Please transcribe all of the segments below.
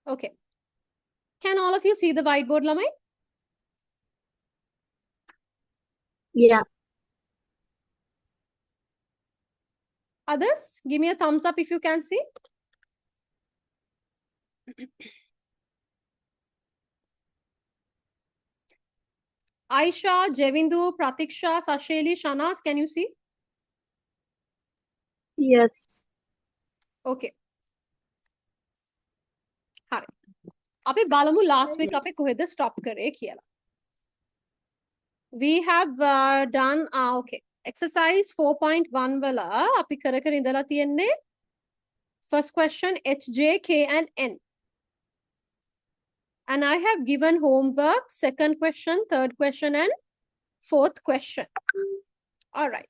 Okay. Can all of you see the whiteboard, Lamai? Yeah. Others, give me a thumbs up if you can see. Aisha, Jevindu, Pratiksha, Sasheli, Shanas, can you see? Yes. Okay. Hari. Ape balamu last week ape koheda stop kare kiyala. We have done okay. Exercise 4.1 wala api kara kara indala tiyenne. First question H, J, K and N. And I have given homework, second question, third question and fourth question. All right.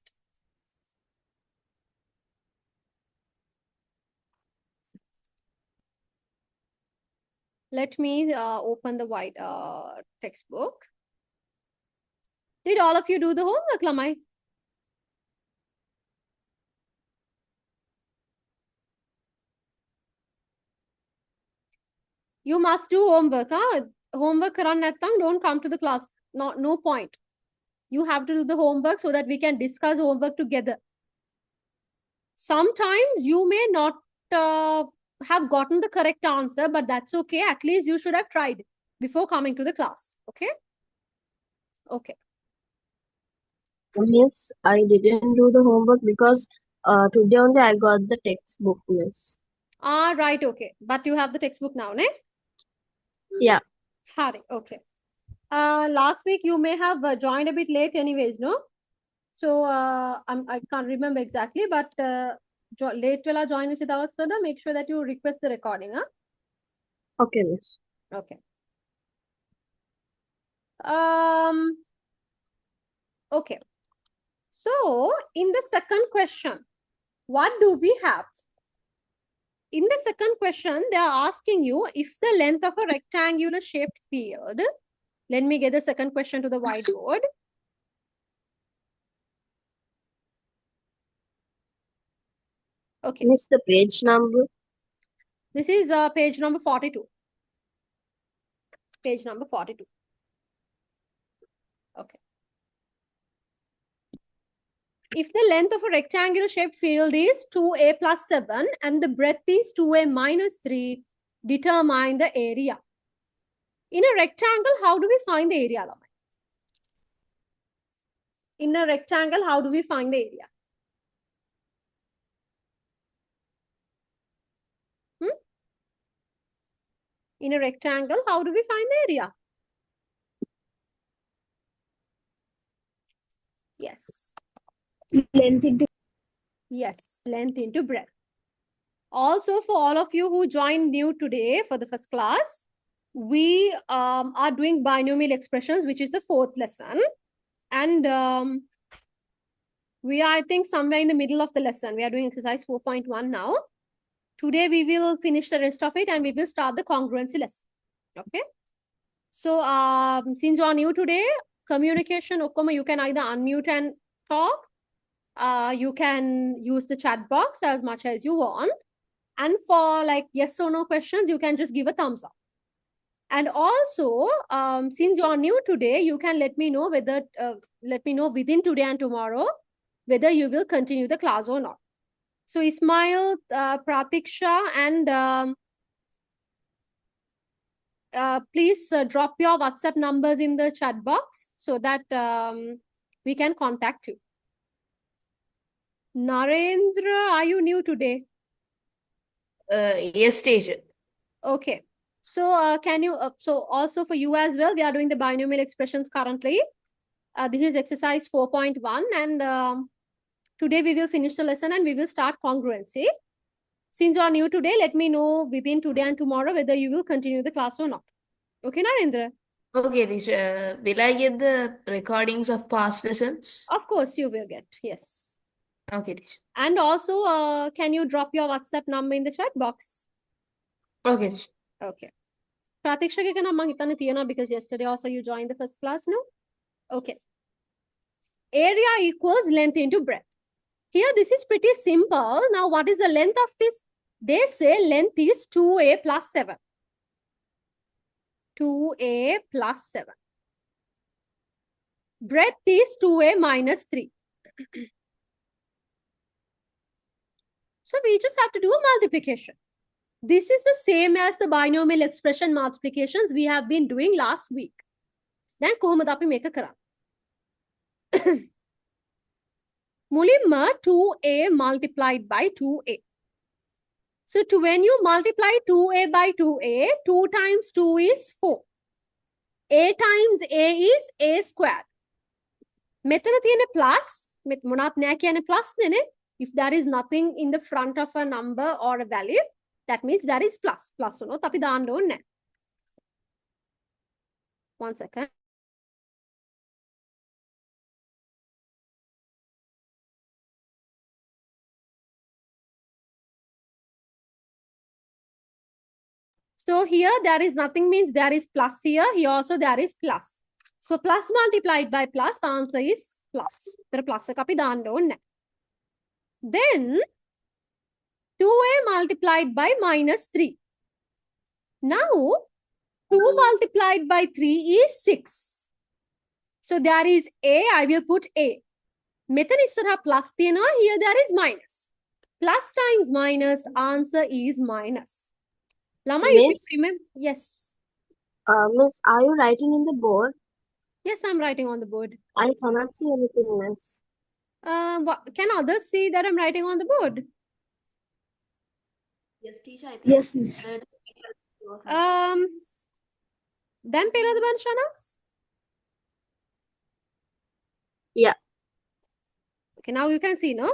Let me open the white textbook. Did all of you do the homework, Lamai? You must do homework. Huh? Homework karan nathang, don't come to the class. No point. You have to do the homework so that we can discuss homework together. Sometimes you may not have gotten the correct answer, but that's okay. At least you should have tried before coming to the class. Okay? Okay. Miss, I didn't do the homework because today only I got the textbook, miss. Right. Okay. But you have the textbook now, ne? Yeah. Hari. Okay. Last week you may have joined a bit late anyways, no? So I can't remember exactly, but late wala join with our make sure that you request the recording. Huh? Okay, miss. Okay. Um. Okay. So in the second question, what do we have? In the second question, they are asking you if the length of a rectangular shaped field. Let me get the second question to the whiteboard. Okay. Miss, the page number. This is page number 42. Page number 42. Okay. If the length of a rectangular shaped field is 2a plus 7 and the breadth is 2a minus 3, determine the area. In a rectangle, how do we find the area? In a rectangle, how do we find the area? In a rectangle, how do we find the area? Yes. Length into. Yes, length into breadth. Also, for all of you who joined new today for the first class, we are doing binomial expressions, which is the fourth lesson. And we are, I think, somewhere in the middle of the lesson. We are doing exercise 4.1 now. Today, we will finish the rest of it and we will start the congruency lesson. Okay. So, since you are new today, communication, Okoma, you can either unmute and talk. You can use the chat box as much as you want. And for like yes or no questions, you can just give a thumbs up. And also, since you are new today, you can let me know whether, let me know within today and tomorrow, whether you will continue the class or not. So Ismail, Pratiksha, and please drop your WhatsApp numbers in the chat box so that we can contact you. Narendra, are you new today? Yes, teacher. Okay. So can you, so also for you as well, we are doing the binomial expressions currently. This is exercise 4.1 and today we will finish the lesson and we will start congruency. Since you are new today, let me know within today and tomorrow whether you will continue the class or not. Okay, Narendra? Okay, teacher. Will I get the recordings of past lessons? Of course you will get, yes. Okay, teacher. And also, can you drop your WhatsApp number in the chat box? Okay, teacher. Okay. Pratiksha ke nama hitane tiyana because yesterday also you joined the first class, no? Okay. Area equals length into breadth. Here, this is pretty simple. Now, what is the length of this? They say length is 2a plus 7. 2a plus 7. Breadth is 2a minus 3. So we just have to do a multiplication. This is the same as the binomial expression multiplications we have been doing last week. Then කොහොමද අපි මේක කරන්නේ? මුලින්ම 2a multiplied by 2a. So when you multiply 2a by 2a, 2 times 2 is 4. A times a is a squared. මෙතන තියෙන plus, මොනවත් නෑ කියන්නේ plus නේ. If there is nothing in the front of a number or a value, that means there is plus. Plus උනොත් අපි දාන්න ඕනේ නෑ. One second. So here there is nothing means there is plus here. Here also there is plus. So plus multiplied by plus, answer is plus. The plus එක අපි දාන්න ඕනේ නැහැ. Then 2a multiplied by minus 3. Now 2 multiplied by 3 is 6. So there is a, I will put a. මෙතන ඉස්සරහා plus තියෙනවා, here there is minus. Plus times minus, answer is minus. Lama, if Miss, you remember, yes. Miss, are you writing in the board? Yes, I'm writing on the board. I cannot see anything, Miss. Can others see that I'm writing on the board? Yes, teacher. I think Yes, Miss. Then pela the Shanas? Yeah. Okay, now you can see, no?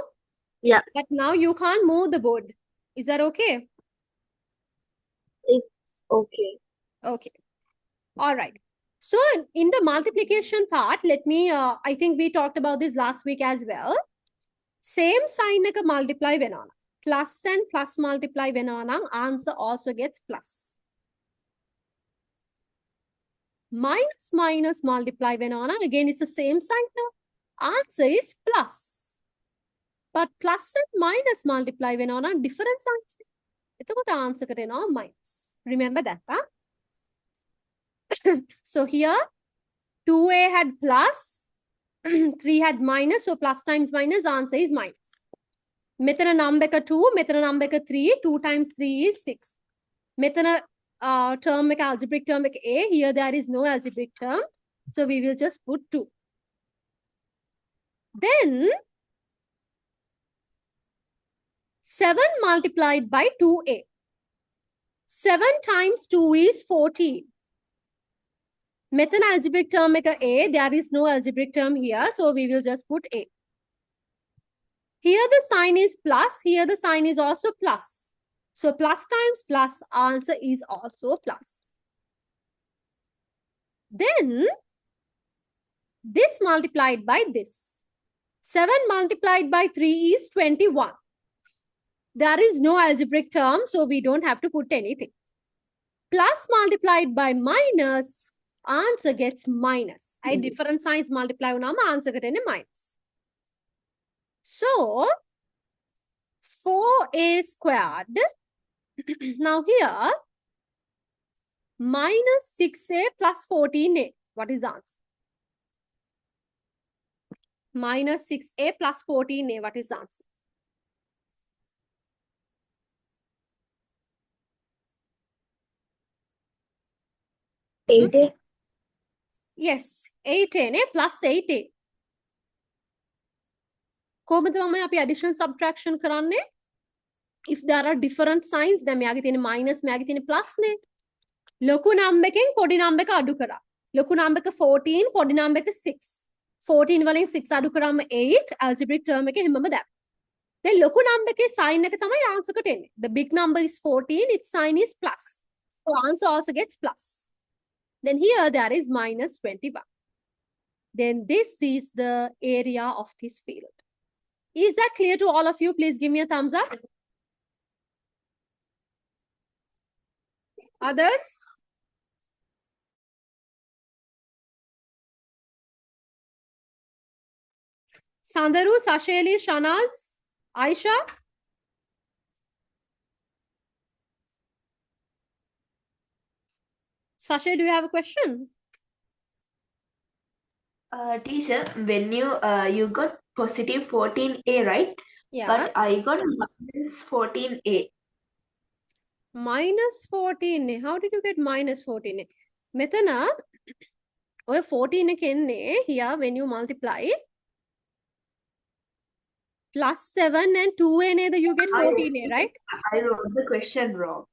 Yeah. But now you can't move the board. Is that okay? It's okay. Okay. All right. So in the multiplication part, let me, I think we talked about this last week as well. Same sign like a multiply venona. Plus and plus multiply venona, answer also gets plus. Minus minus multiply venona, again it's the same sign now. Answer is plus. But plus and minus multiply venona, different signs. එතකොට answer එකට එනවා minus. Remember that, huh? So here 2a had plus, 3 had minus, so plus times minus, answer is minus. මෙතන number එක 2, මෙතන number එක 3, 2 times 3 is 6. මෙතන term එක algebraic term එක a, here there is no algebraic term, so we will just put 2. Then 7 multiplied by 2a. 7 times 2 is 14. Method algebraic term make a, there is no algebraic term here, so we will just put a. Here the sign is plus, here the sign is also plus. So plus times plus, answer is also plus. Then this multiplied by this. 7 multiplied by 3 is 21. There is no algebraic term, so we don't have to put anything. Plus multiplied by minus, answer gets minus. I different signs multiply unama answer get minus. So 4a squared. Now here minus 6a plus 14a. What is the answer? Minus 6a plus 14a. What is the answer? Eight. Yes, 8a plus 8a. කොහොමද ළමයි අපි addition subtraction කරන්නේ? If there are different signs, then මෙයාගේ තියෙන minus, මෙයාගේ තියෙන plus නේ. ලොකු number එකෙන් පොඩි number එක අඩු කරා. ලොකු number එක 14, පොඩි number එක 6. 14 වලින් 6 අඩු කරාම 8, algebraic term එකේ හැමම දැන්. දැන් ලොකු number එකේ sign එක තමයි answer එකට එන්නේ. The big number is 14, its sign is plus. So answer also gets plus. Then here there is minus 21. Then this is the area of this field. Is that clear to all of you? Please give me a thumbs up. Others? Sandaru, Sasheli, Shanaz, Aisha? Sashay, do you have a question? Teacher, when you got positive 14A, right? Yeah. But I got minus 14A. Minus 14. How did you get minus 14? Metana, 14 here when you multiply plus 7 and 2a, you get 14a, right? I wrote the question wrong.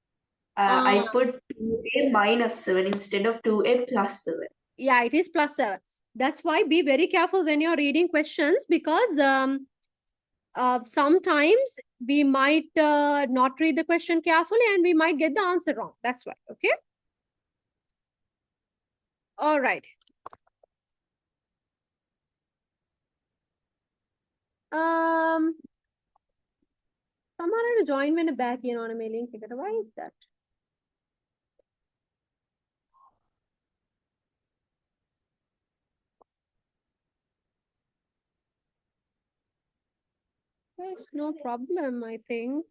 I put 2A minus 7 instead of 2A plus 7. Yeah, it is plus 7. That's why be very careful when you're reading questions, because sometimes we might not read the question carefully and we might get the answer wrong. That's why. Okay. All right. Someone join when back in on a mailing ticket. Why is that? There's no problem, I think.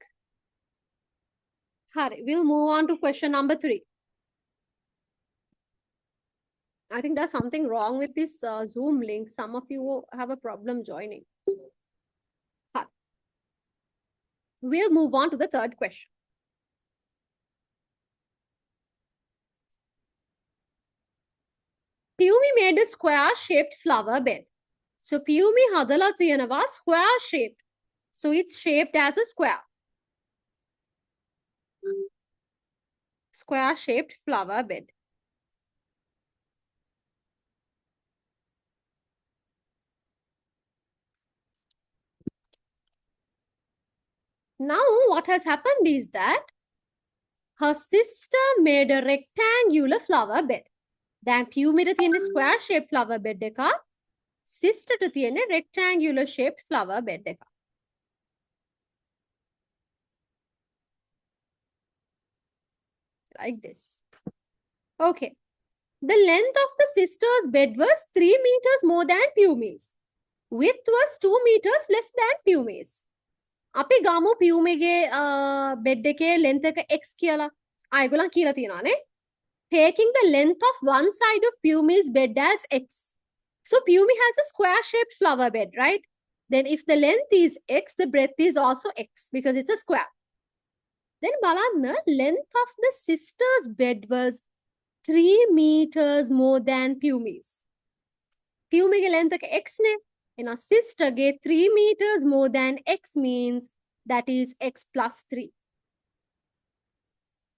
Hurry, we'll move on to question number 3. I think there's something wrong with this Zoom link. Some of you have a problem joining. Hurry. We'll move on to the 3rd question. Piyumi made a square-shaped flower bed. So Piyumi hadala tiyanawa square-shaped. So it's shaped as a square. Square-shaped flower bed. Now what has happened is that her sister made a rectangular flower bed. දැන් පියුමිට තියෙන square shaped flower bed එකක් sister ට තියෙන rectangular shaped flower bed එකක්. Like this. Okay. The length of the sister's bed was 3 meters more than Piyumi's. Width was 2 meters less than Piyumi's. අපි ගමු පියුමිගේ bed එකේ length එක x කියලා. ඒගොල්ලන් කියලා තියෙනවා නේ. Taking the length of one side of Piyumi's bed as x. So Piyumi has a square-shaped flower bed, right? Then if the length is x, the breadth is also x because it's a square. Then balanna, length of the sister's bed was 3 meters more than Piyumi's. Piyumi's length is x ne, and our sister get 3 meters more than x means that is x plus 3.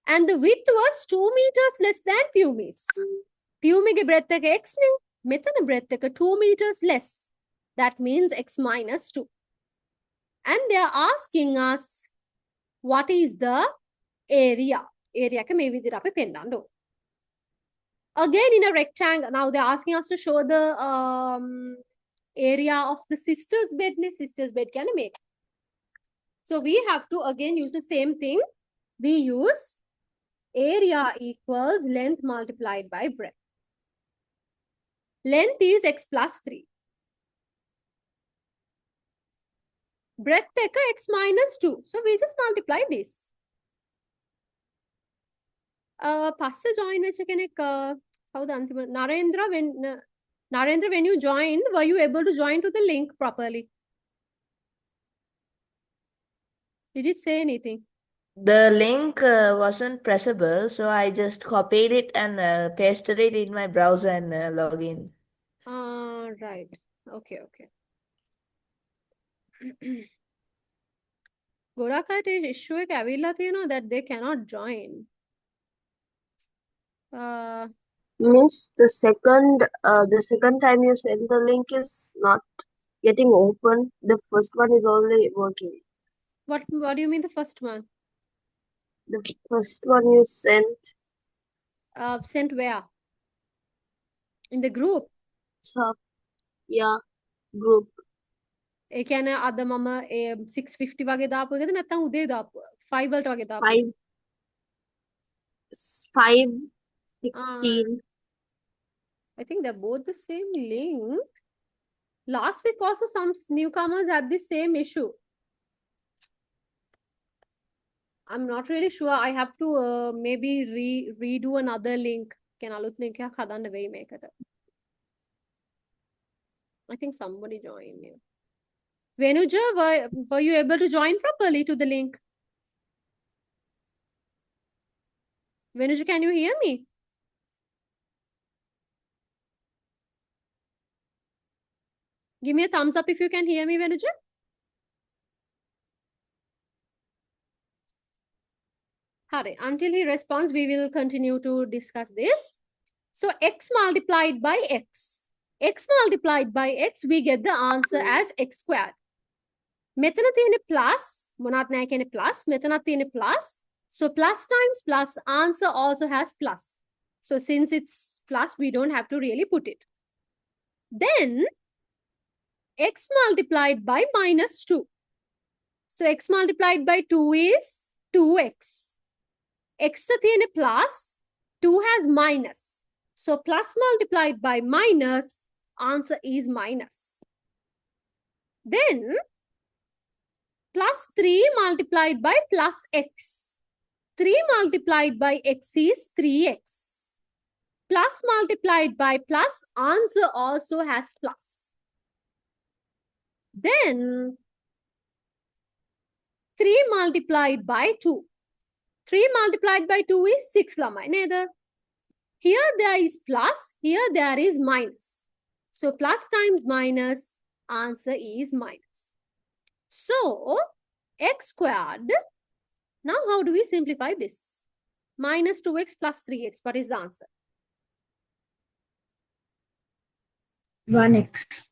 And the width was 2 meters less than Piyumi's. Piyumi's breadth is x ne, metana breadth is 2 meters less. That means x minus 2. And they are asking us what is the area. Area ke මේ විදිහට අපි පෙන්නන්න ඕන. Again in a rectangle. Now they're asking us to show the area of the sister's bed. Sister's bed can make. So we have to again use the same thing. We use area equals length multiplied by breadth. Length is x plus 3. Breadth is x minus 2. So we just multiply this. Passa join which how the Narendra, when you joined, were you able to join to the link properly? Did it say anything? The link wasn't pressable, so I just copied it and pasted it in my browser and login. Right. Okay. ගොඩක් අයට issue එක ඇවිල්ලා තියෙනවා that they cannot join. Means the second time you send the link is not getting open. The first one is only working. What do you mean the first one? The first one you sent. Sent where? In the group. So yeah, group. ඒ කියන්නේ අද මම 650 වගේ දාපු එකද නැත්නම් උදේ දාපු 5 වලට වගේ දාපු 5:16. I think they're both the same link. Last week also some newcomers had the same issue. I'm not really sure. I have to maybe redo another link. Can aluth link එකක් හදන්න වෙයි මේකට. I think somebody joined you. Venuja, were you able to join properly to the link? Venuja, can you hear me? Give me a thumbs up if you can hear me, Venuja. Hare, until he responds, we will continue to discuss this. So x multiplied by x. X multiplied by x, we get the answer as x squared. මෙතන තියෙන plus, මොනවත් නැහැ කියන්නේ plus, මෙතනත් තියෙන plus. So plus times plus, answer also has plus. So since it's plus, we don't have to really put it. Then x multiplied by minus 2. So x multiplied by 2 is 2x. X තියෙන plus, 2 has minus. So plus multiplied by minus, answer is minus. Then plus 3 multiplied by plus x. 3 multiplied by x is 3x. Plus multiplied by plus, answer also has plus. Then 3 multiplied by 2. 3 multiplied by 2 is 6 lamai neda. Here there is plus, here there is minus. So plus times minus, answer is minus. So x squared, now how do we simplify this? Minus 2x plus 3x, what is the answer? 1x.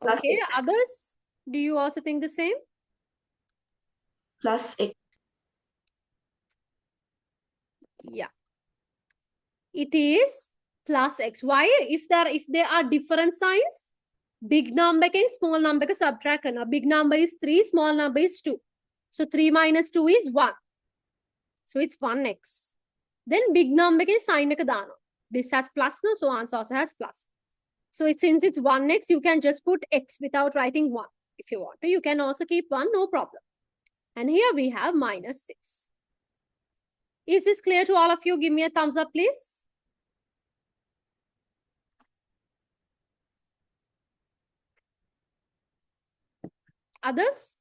Okay, X. others, do you also think the same? Plus x. Yeah. It is plus x. Why? If there are different signs, big number and small number ka subtract karna. Big number is 3, small number is 2. So 3 minus 2 is 1. So it's 1x. Then big number ke sign ka dana. This has plus, no? So answer also has plus. So since it's 1x, you can just put x without writing 1. If you want to, you can also keep 1, no problem. And here we have minus 6. Is this clear to all of you? Give me a thumbs up, please. Others?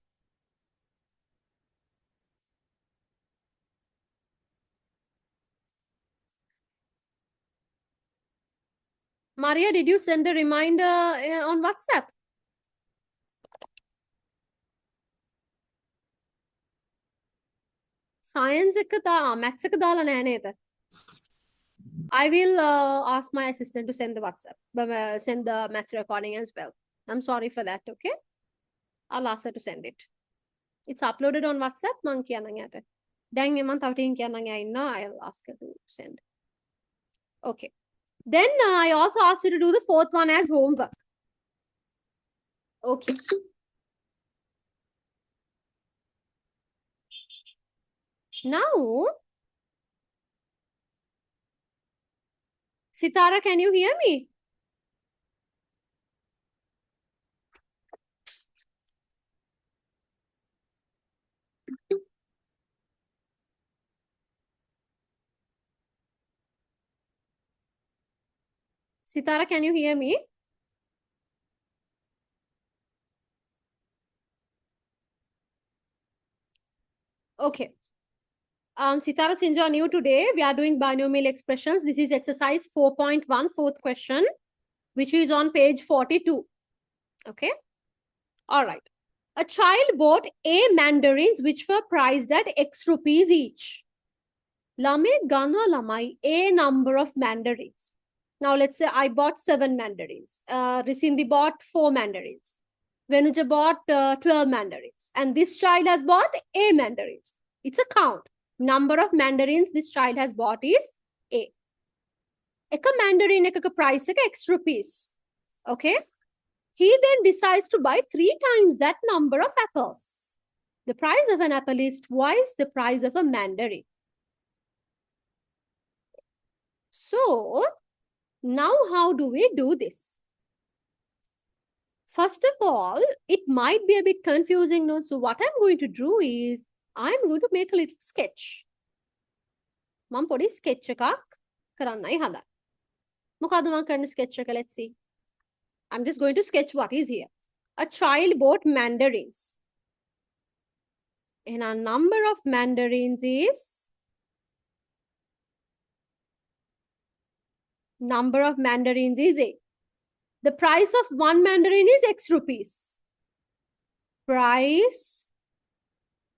Maria, did you send a reminder on WhatsApp? Science maths එක දාලා නැහැ නේද? I will ask my assistant to send the WhatsApp, send the maths recording as well. I'm sorry for that, okay? I'll ask her to send it. It's uploaded on WhatsApp. මං කියන්නම් යට. දැන් මං තව ටිකකින් කියන්නම් එයා ඉන්නවා. I'll ask her to send. Okay. Then I also asked you to do the fourth one as homework. Okay. Now, Sitara, can you hear me? Sitara, can you hear me? Okay. Sitara, since you're new today, we are doing binomial expressions. This is exercise 4.1, fourth question, which is on page 42. Okay. All right. A child bought A mandarins which were priced at X rupees each. Lame gana lamai A number of mandarins. Now let's say I bought 7 mandarins. Risindi bought 4 mandarins. Venuja bought 12 mandarins. And this child has bought A mandarins. It's a count. Number of mandarins this child has bought is A. Eka mandarin ekaka price eka X rupees. Okay. He then decides to buy 3 times that number of apples. The price of an apple is twice the price of a mandarin. So, now how do we do this? First of all, it might be a bit confusing. No? So what I'm going to do is, I'm going to make a little sketch. Mom podi sketch එකක් කරන්නයි හදන්නේ. මොකද්ද මම කරන sketch එක? Let's see. I'm just going to sketch what is here. A child bought mandarins. And a number of mandarins is A. The price of one mandarin is X rupees. Price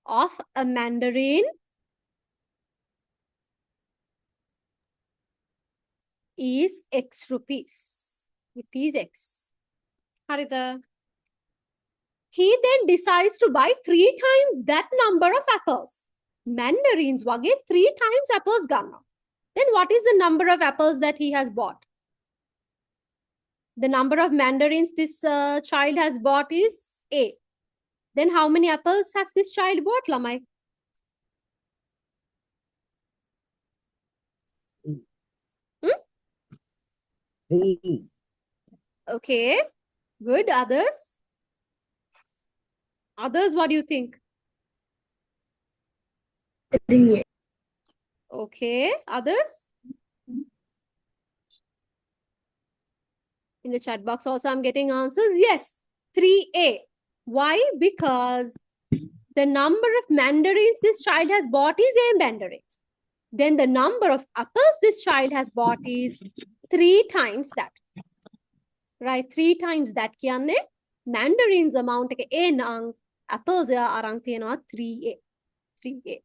of a mandarin is X rupees. Rupees X. Harita. He then decides to buy 3 times that number of apples. Mandarins wage 3 times apples ganna. Then what is the number of apples that he has bought? The number of mandarins this child has bought is A. Then how many apples has this child bought, Lamai? Three. Okay, good. Others? Others, what do you think? 3. Okay, others? In the chat box also I'm getting answers. Yes, 3A. Why? Because the number of mandarins this child has bought is A mandarins. Then the number of apples this child has bought is 3 times that. Right, 3 times that. Kiyanne mandarins amount එක A නම් apples අරන් තියෙනවා 3A. 3A.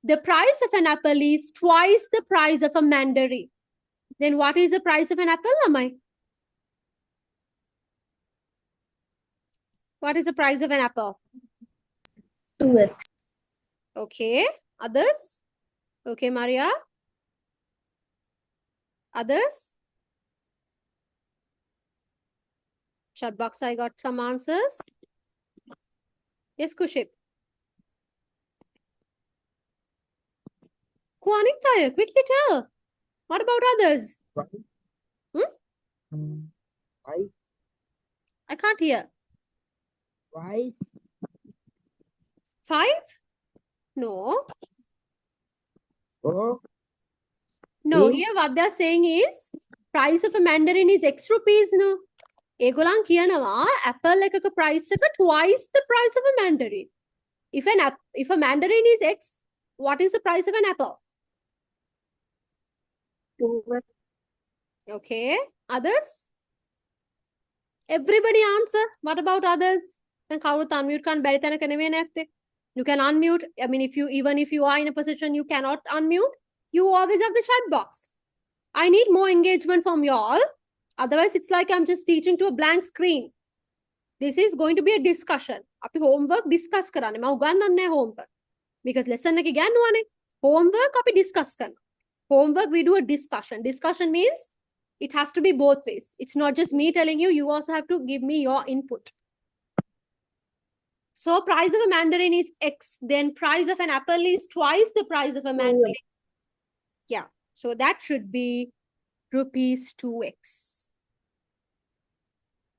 The price of an apple is twice the price of a mandarin. Then what is the price of an apple, Amai? What is the price of an apple? 2x. Okay. Others? Okay, Maria. Others? Chat box, I got some answers. Yes, Kushit. Kuanitaya, quickly tell. What about others? Why? I can't hear. Why? 5? No. Oh, No, Eight. here what they're saying is price of a mandarin is X rupees, no? ඒගොල්ලන් කියනවා apple එකක price එක twice the price of a mandarin. If a mandarin is X, what is the price of an apple? 2x. Okay. Others? Everybody answer. What about others? Then කවුරුත් unmute කරන්න බැරි තැනක නෙමෙයි නැත්තේ. You can unmute. I mean, even if you are in a position you cannot unmute, you always have the chat box. I need more engagement from you all. Otherwise, it's like I'm just teaching to a blank screen. This is going to be a discussion. අපි homework discuss කරන්නේ. මම උගන්වන්නේ නැහැ homework. Because lesson එක ගන්නවනේ. Homework අපි discuss කරනවා. Homework we do a discussion. Discussion means it has to be both ways. It's not just me telling you, you also have to give me your input. So price of a mandarin is X. Then price of an apple is twice the price of a mandarin. Yeah. So that should be rupees 2x.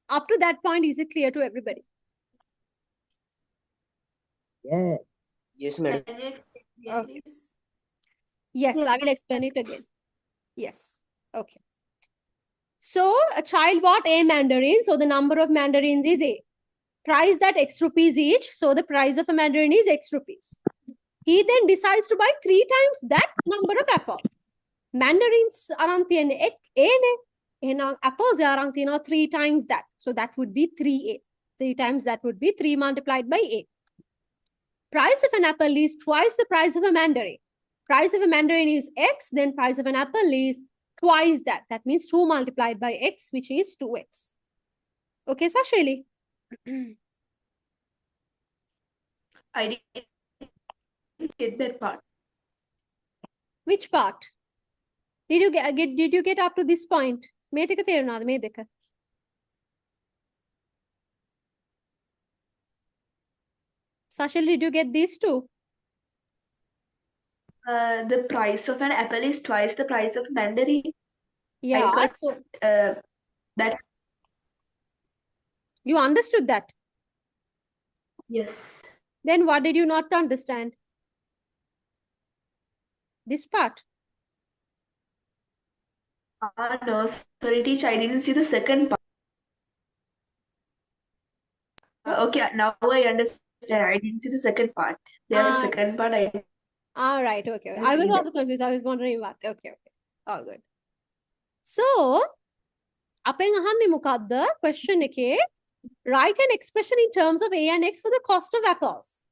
Up to that point, is it clear to everybody? yeah. Yes, madam. Can you explain again, Okay. please? Yes, I will explain it again. Yes. Okay. So a child bought a mandarin. So the number of mandarins is A. Price that X rupees each. So the price of a mandarin is X rupees. He then decides to buy 3 times that number of apples. Mandarins around A ne. And apples are around 3 times that. So that would be 3A. 3 times that would be 3 multiplied by A. Price of an apple is twice the price of a mandarin. Price of a mandarin is X, then price of an apple is twice that. That means 2 multiplied by X, which is 2X. Okay, Sashali? I didn't get that part. Which part? Did you get up to this point? මේ ටික තේරුණාද මේ දෙක? Sashali, did you get these two? The price of an apple is twice the price of mandarin. Yeah, got- so That you understood that. yes. Then what did you not understand? This part. No, sorry, teacher, I didn't see the second part. Okay, now I understand. I didn't see the second part. There's a second part. I All right, okay. didn't I was see that. also confused. I was wondering what. Okay. All good. So, අපෙන් අහන්නේ මොකද්ද? Question එකේ write an expression in terms of A and X for the cost of apples.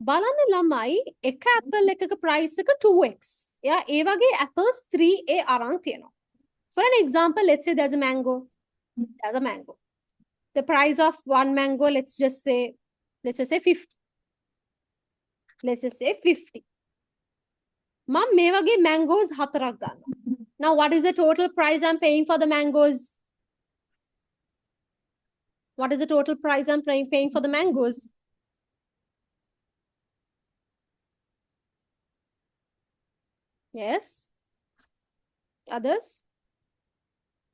බලන්න ළමයි එක apple එකක price එක 2x. එයා ඒ වගේ apples 3A අරන් තියෙනවා. For an example, let's say there's a mango. There's a mango. The price of one mango, let's just say 50. Let's just say 50. මම මේ වගේ mangoes 4ක් ගන්නවා. Now, what is the total price I'm paying for the mangoes? What is the total price I'm paying for the mangoes? Yes. Others?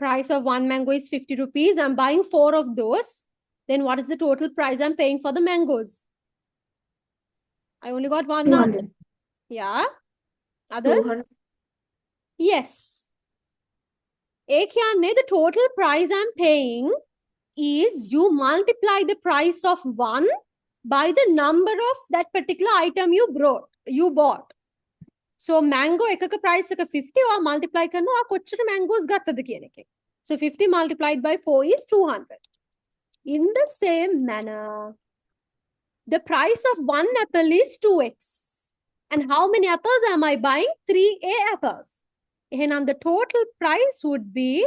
Price of one mango is 50 rupees. I'm buying 4 of those. Then what is the total price I'm paying for the mangoes? I only got one answer. 200. Yeah. Others? 200. Yes. The total price I'm paying is you multiply the price of one by the number of that particular item you bought. So mango ekaka price එක 50 or multiply කරනවා කොච්චර mangoes ගත්තද කියන එක. So 50 multiplied by 4 is 200. In the same manner, the price of one apple is 2x. And how many apples am I buying? 3A apples. And the total price would be,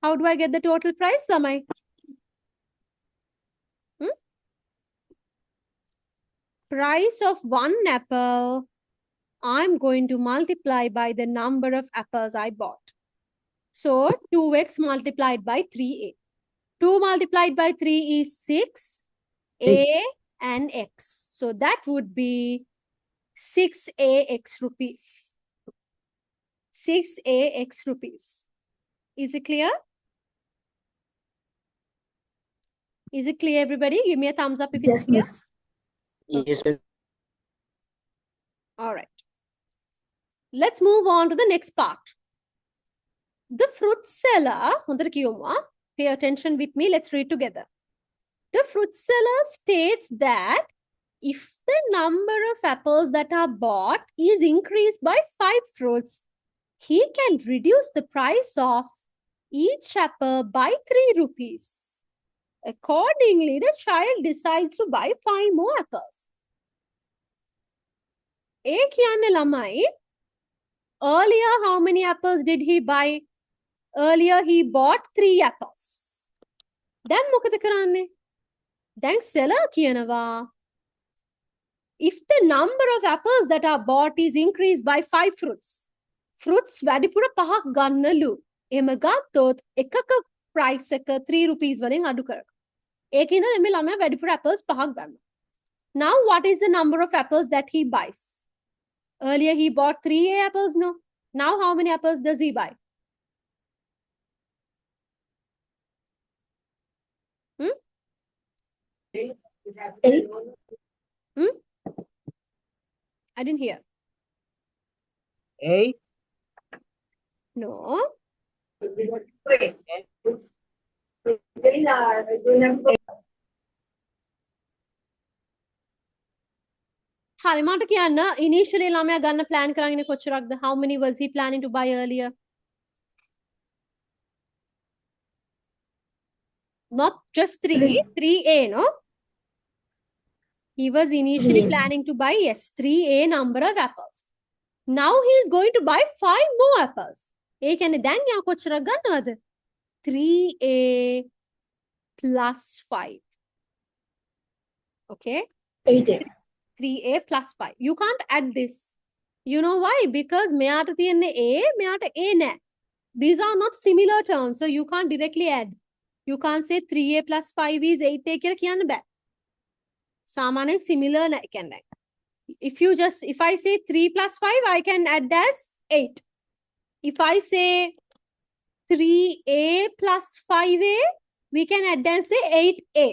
how do I get the total price, Lamai? Price of one apple, I'm going to multiply by the number of apples I bought. So 2x multiplied by 3a. 2 multiplied by 3 is 6, a and x. So that would be 6ax rupees. 6ax rupees. Is it clear? Is it clear, everybody? Give me a thumbs up if it's clear. Yes. Yes. All right. Let's move on to the next part. The fruit seller, pay attention with me, let's read together. The fruit seller states that if the number of apples that are bought is increased by 5 fruits, he can reduce the price of each apple by 3 rupees. Accordingly, the child decides to buy 5 more apples. Earlier, how many apples did he buy? Earlier, he bought 3 apples. Then, මොකද කරන්නේ? Then, seller කියනවා, if the number of apples that are bought is increased by 5 fruits, fruits වැඩිපුර 5ක් ගන්නලු. එහෙම ගත්තොත් එකක price එක 3 rupees වලින් අඩු කරනවා. ඒකින්ද මේ ළමයා වැඩිපුර apples 5ක් ගන්නවා. Now, what is the number of apples that he buys? Earlier, he bought 3 apples, no? Now, how many apples does he buy? Eight. I didn't hear. 8. No. හරි මට කියන්න initially ළමයා ගන්න plan කරගෙන කොච්චරක්ද? How many was he planning to buy earlier? Not just 3A, no? He was initially planning to buy, yes, 3A number of apples. Now he is going to buy 5 more apples. ඒ කියන්නේ දැන් යා කොච්චරක් ගන්නවද? 3A plus 5. Okay? 8. 3A plus 5. You can't add this. You know why? Because මෙයාට තියෙන්නේ A, මෙයාට A නෑ. These are not similar terms, so you can't directly add. You can't say 3A plus 5 is 8A කියලා කියන්න බෑ. සාමාන්‍යයෙන් similar නෑ කියන්නේ. If I say 3 plus 5, I can add as 8. If I say 3A plus 5A, we can add and say 8A.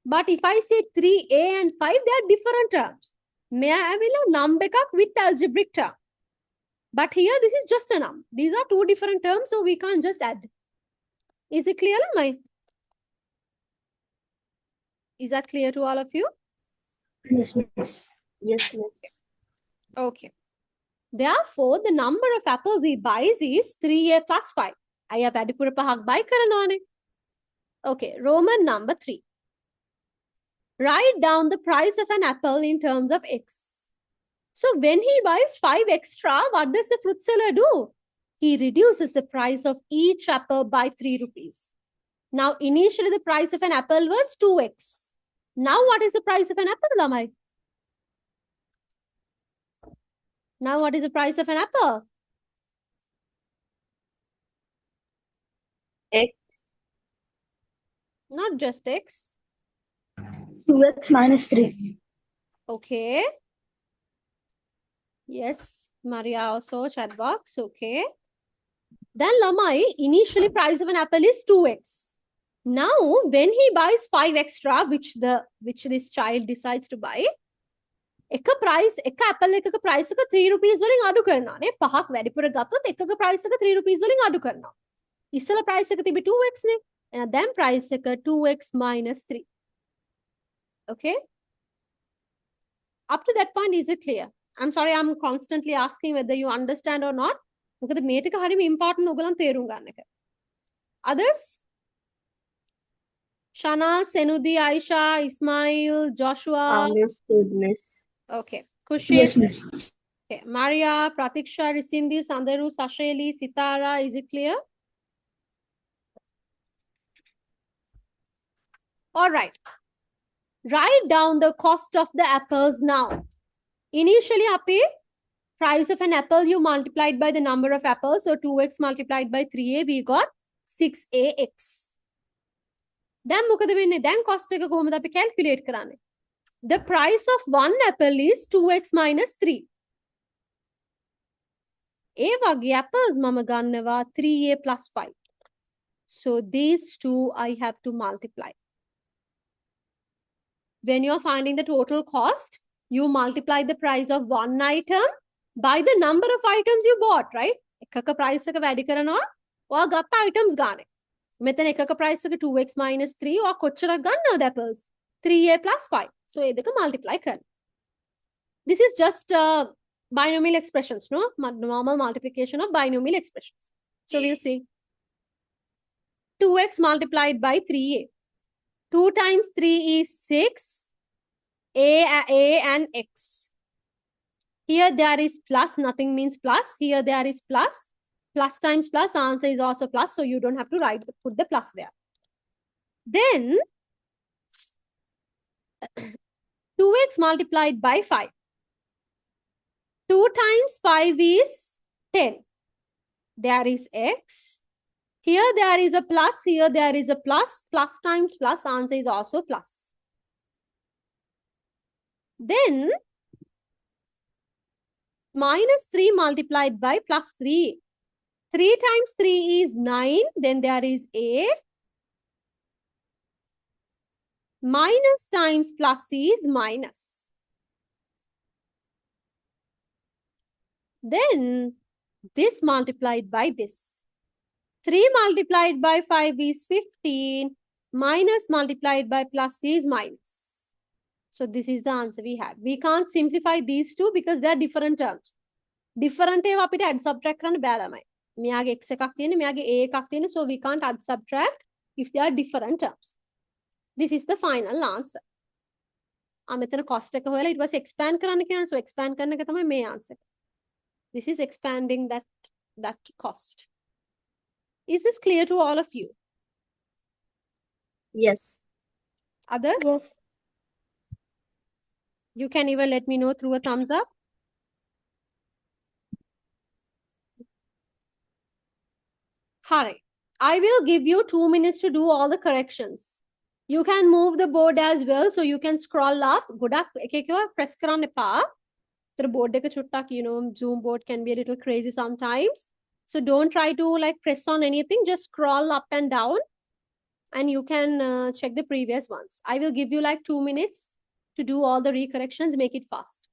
But if I say 3A and 5, they are different terms. May I have a number with algebraic term. But here, this is just a num. These are two different terms, so we can't just add. Is it clear, Lamai? Is that clear to all of you? Yes, miss. Yes, miss. Okay. Therefore, the number of apples he buys is 3a plus 5. I have had to put a buy karanane. Okay, Roman number 3. Write down the price of an apple in terms of x. So when he buys 5 extra, what does the fruit seller do? He reduces the price of each apple by 3 rupees. Now, initially the price of an apple was 2x. Now, what is the price of an apple, Lamai? Now, what is the price of an apple? X. Not just x. 2x minus 3. Okay. Yes, Maria also chat box. Okay. Then Lamai, initially price of an apple is 2x. Now, when he buys 5 extra, which this child decides to buy, එක apple එකක price එක 3 rupees වලින් අඩු කරනවා නේ. පහක් වැඩිපුර ගත්තොත් එකක price එක 3 rupees වලින් අඩු කරනවා. ඉස්සල price එක තිබි 2x නේ. And then price එක 2x minus 3. Okay? Up to that point, is it clear? I'm sorry, I'm constantly asking whether you understand or not. මොකද මේ ටික හරිම important ඔයගලන් තේරුම් ගන්න එක. Others? Shana, Senudi, Aisha, Ismail, Joshua. Understood, miss. Okay. Kushit. Yes, miss. Okay. Maria, Pratiksha, Risindi, Sandaru, Sasheli, Sitara. Is it clear? All right. Write down the cost of the apples now. Initially, api price of an apple you multiplied by the number of apples. So 2x multiplied by 3a, we got 6ax. Then මොකද වෙන්නේ? දැන් cost එක කොහොමද අපි calculate කරන්නේ? The price of one apple is 2x minus 3. ඒ වගේ apples මම ගන්නවා 3a plus 5. So these two I have to multiply. When you're finding the total cost, you multiply the price of one item by the number of items you bought, right? එකක price එක වැඩි කරනවා ඔයා ගත්ත items ගානේ. මෙතන එකක price එක 2x minus 3 ඔයා කොච්චරක් ගන්නවද apples? 3a plus 5. So ඒ දෙක multiply කරන්න. This is just binomial expressions, no? Normal multiplication of binomial expressions. So we'll see. 2x multiplied by 3a. 2 times 3 is 6. A and x. Here there is plus, nothing means plus. Here there is plus. Plus times plus, answer is also plus. So you don't have to put the plus there. Then 2x multiplied by 5. 2 times 5 is 10. There is x. Here there is a plus. Here there is a plus. Plus times plus, answer is also plus. Then minus 3 multiplied by plus 3. 3 times 3 is 9. Then there is a. Minus times plus is minus. Then this multiplied by this. 3 multiplied by 5 is 15. Minus multiplied by plus is minus. So this is the answer we have. We can't simplify these two because they are different terms. Different ඒවා අපිට add subtract කරන්න බෑ ළමයි. මෙයාගේ x එකක් තියෙන, මෙයාගේ a එකක් තියෙන, so we can't add subtract if they are different terms. This is the final answer. මෙතන cost එක හොයලා ඊට පස්සේ expand කරන්න කියනවා. So expand කරන එක තමයි මේ answer. This is expanding that cost. Is this clear to all of you? Yes. Others? Yes. You can even let me know through a thumbs up. Hurry. I will give you 2 minutes to do all the corrections. You can move the board as well, so you can scroll up. ගොඩක් එක එකව press කරන්න එපා. The board එක චුට්ටක්, Zoom board can be a little crazy sometimes. So don't try to like press on anything. Just scroll up and down, and you can check the previous ones. I will give you like 2 minutes to do all the recorrections. Make it fast.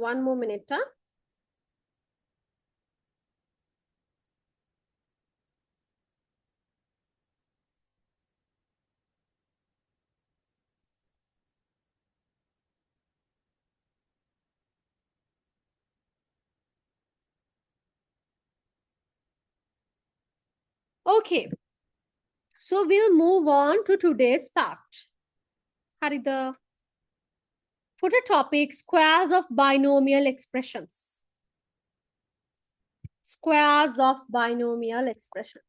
One more minute, huh? Okay. So we'll move on to today's part. Harida, put a topic, squares of binomial expressions. Squares of binomial expressions.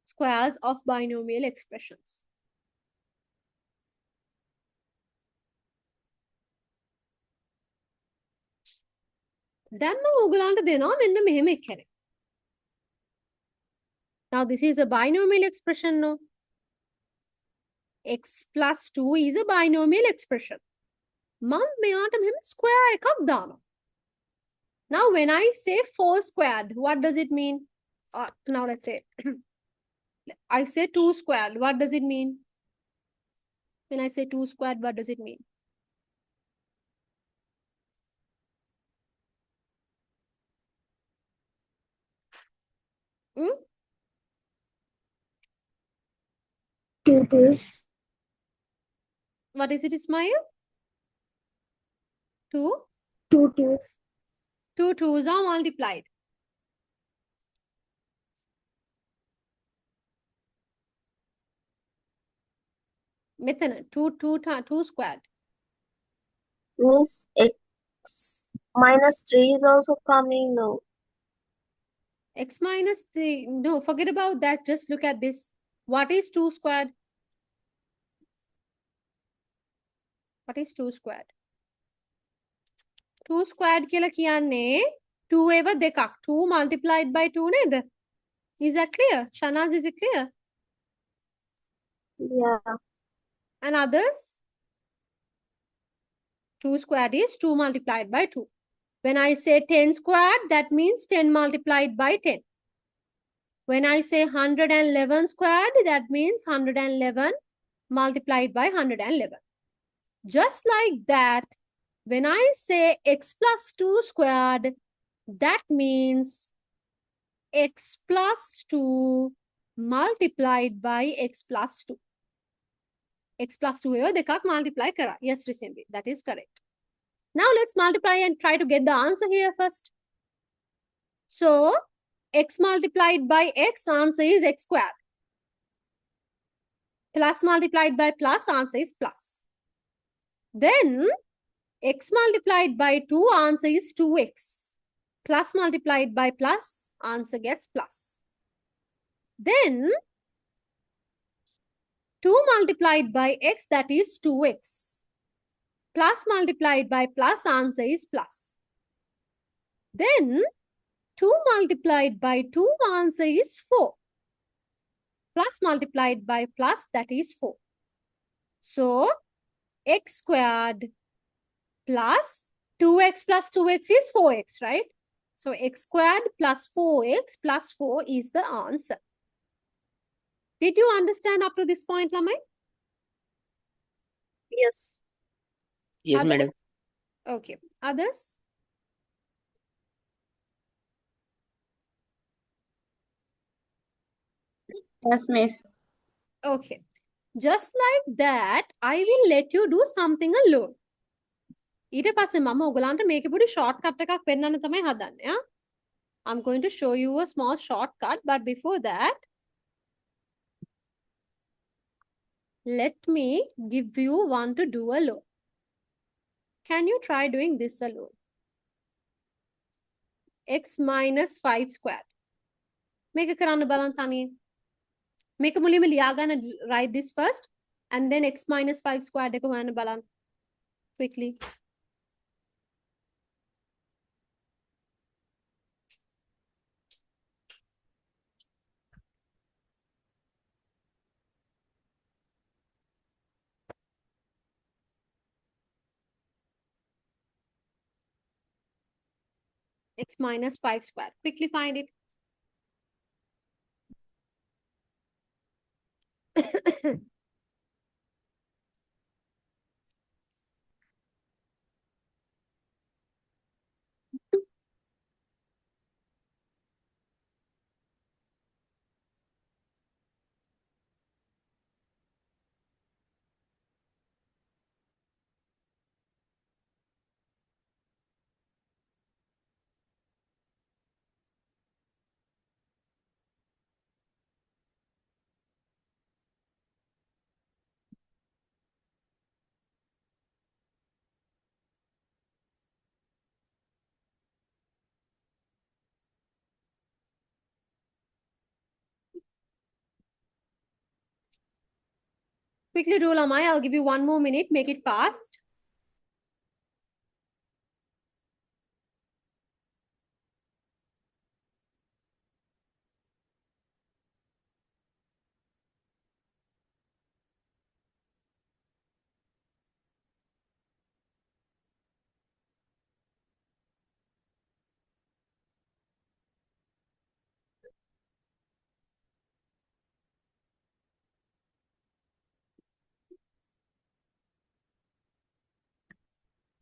Squares of binomial expressions. දැන් මම ඔයගලන්ට දෙනවා මෙන්න මෙහෙම එකක් හැරෙන්න. Now this is a binomial expression, no? X plus 2 is a binomial expression. මම මෙයාට මෙහෙම square එකක් දානවා. Now when I say 4 squared, what does it mean? Now let's say I say 2 squared, what does it mean? When I say 2 squared, what does it mean? Hmm? 2 twos. What is it, Ismail? 2? 2 twos. 2 twos are multiplied. මෙතන 2 squared. Means x minus 3 is also coming now. X minus 3. No, forget about that. Just look at this. What is 2 squared? What is 2 squared? 2 squared කියලා කියන්නේ 2 ඒව දෙකක්. 2 multiplied by 2 නේද? Is that clear? Shanaz, is it clear? Yeah. And others? 2 squared is 2 multiplied by 2. When I say 10 squared, that means 10 multiplied by 10. When I say 111 squared, that means 111 multiplied by 111. Just like that, when I say x plus 2 squared, that means x plus 2 multiplied by x plus 2. X plus 2 ඒවා දෙකක් multiply කරා. Yes, Risindi, that is correct. Now let's multiply and try to get the answer here first. So, x multiplied by x, answer is x squared. Plus multiplied by plus, answer is plus. Then, x multiplied by 2, answer is 2x. Plus multiplied by plus, answer gets plus. Then, 2 multiplied by x, that is 2x. Plus multiplied by plus, answer is plus. Then, 2 multiplied by 2, answer is 4. Plus multiplied by plus, that is 4. So, x squared plus 2x plus 2x is 4x, right? So, x squared plus 4x plus 4 is the answer. Did you understand up to this point, Lamai? Yes. Yes, Others? madam. Okay. Others? Yes, miss. Okay. Just like that, I will let you do something alone. ඊට පස්සේ මම ඔයගලන්ට මේකේ පොඩි shortcut එකක් පෙන්නන්න තමයි හදන්නේ. යා? I'm going to show you a small shortcut, but before that, let me give you one to do alone. Can you try doing this alone? X minus 5 squared. මේක කරන්න බලන්න තනියෙන්. මේක මුලින්ම ලියාගන්න, write this first and then x minus 5 squared එක හොයන්න බලන්න. Quickly. X minus 5 squared. Quickly find it. Quickly do, Lamai. I'll give you 1 more minute. Make it fast.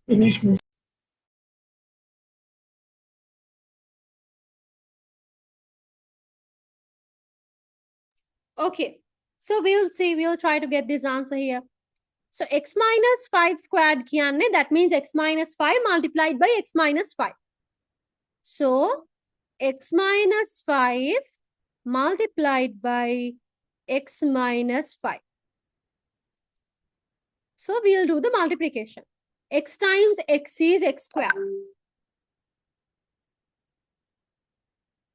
Finish, miss. Okay. So we'll see. We'll try to get this answer here. So x minus 5 squared kiyanne, that means x minus 5 multiplied by x minus 5. So x minus 5 multiplied by x minus 5. So we'll do the multiplication. X times x is x squared.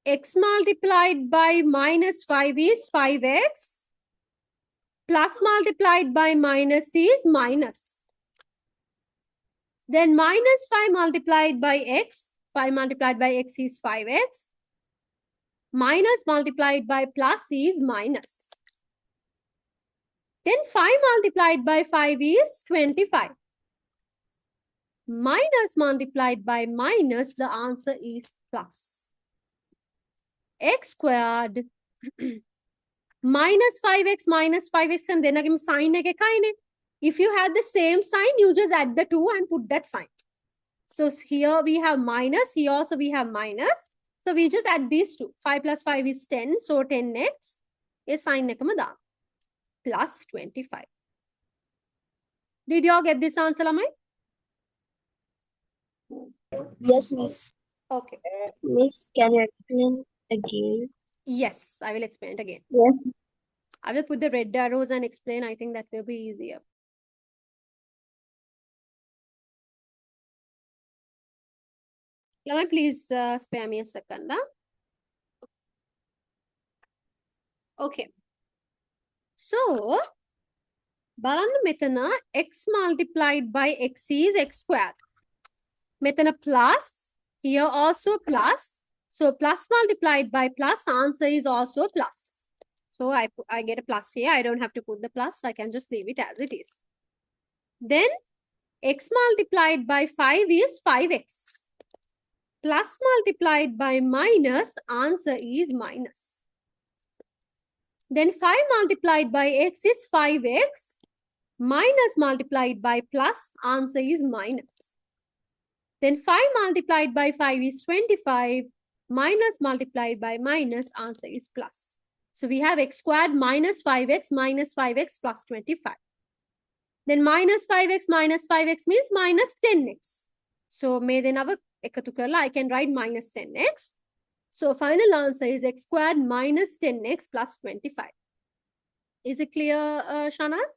X multiplied by minus 5 is 5x. Plus multiplied by minus is minus. Then minus 5 multiplied by x. 5 multiplied by x is 5x. Minus multiplied by plus is minus. Then 5 multiplied by 5 is 25. Minus multiplied by minus, the answer is plus. X squared minus 5x and then again sign එක එකයිනේ. If you had the same sign, you just add the 2 and put that sign. So here we have minus, here also we have minus. So we just add these two. 5 plus 5 is 10. So 10x is sign එකම දාන්න. Plus 25. Did you all get this answer, Lamai? Yes, miss. Okay. Miss, can you explain again? Yes, I will explain it again. Yes. I will put the red arrows and explain. I think that will be easier. Lamai, please spare me a second. Huh? Okay. So, බලන්න මෙතන x multiplied by x is x squared. මෙතන plus, here also plus. So plus multiplied by plus, answer is also plus. So I get a plus here. I don't have to put the plus. I can just leave it as it is. Then x multiplied by 5 is 5x. Plus multiplied by minus, answer is minus. Then 5 multiplied by x is 5x. Minus multiplied by plus, answer is minus. Then 5 multiplied by 5 is 25. Minus multiplied by minus, answer is plus. So we have x squared minus 5x plus 25. Then minus 5x means minus 10x. So may then have එකතු කරලා I can write minus 10x. So final answer is x squared minus 10x plus 25. Is it clear, Shanas?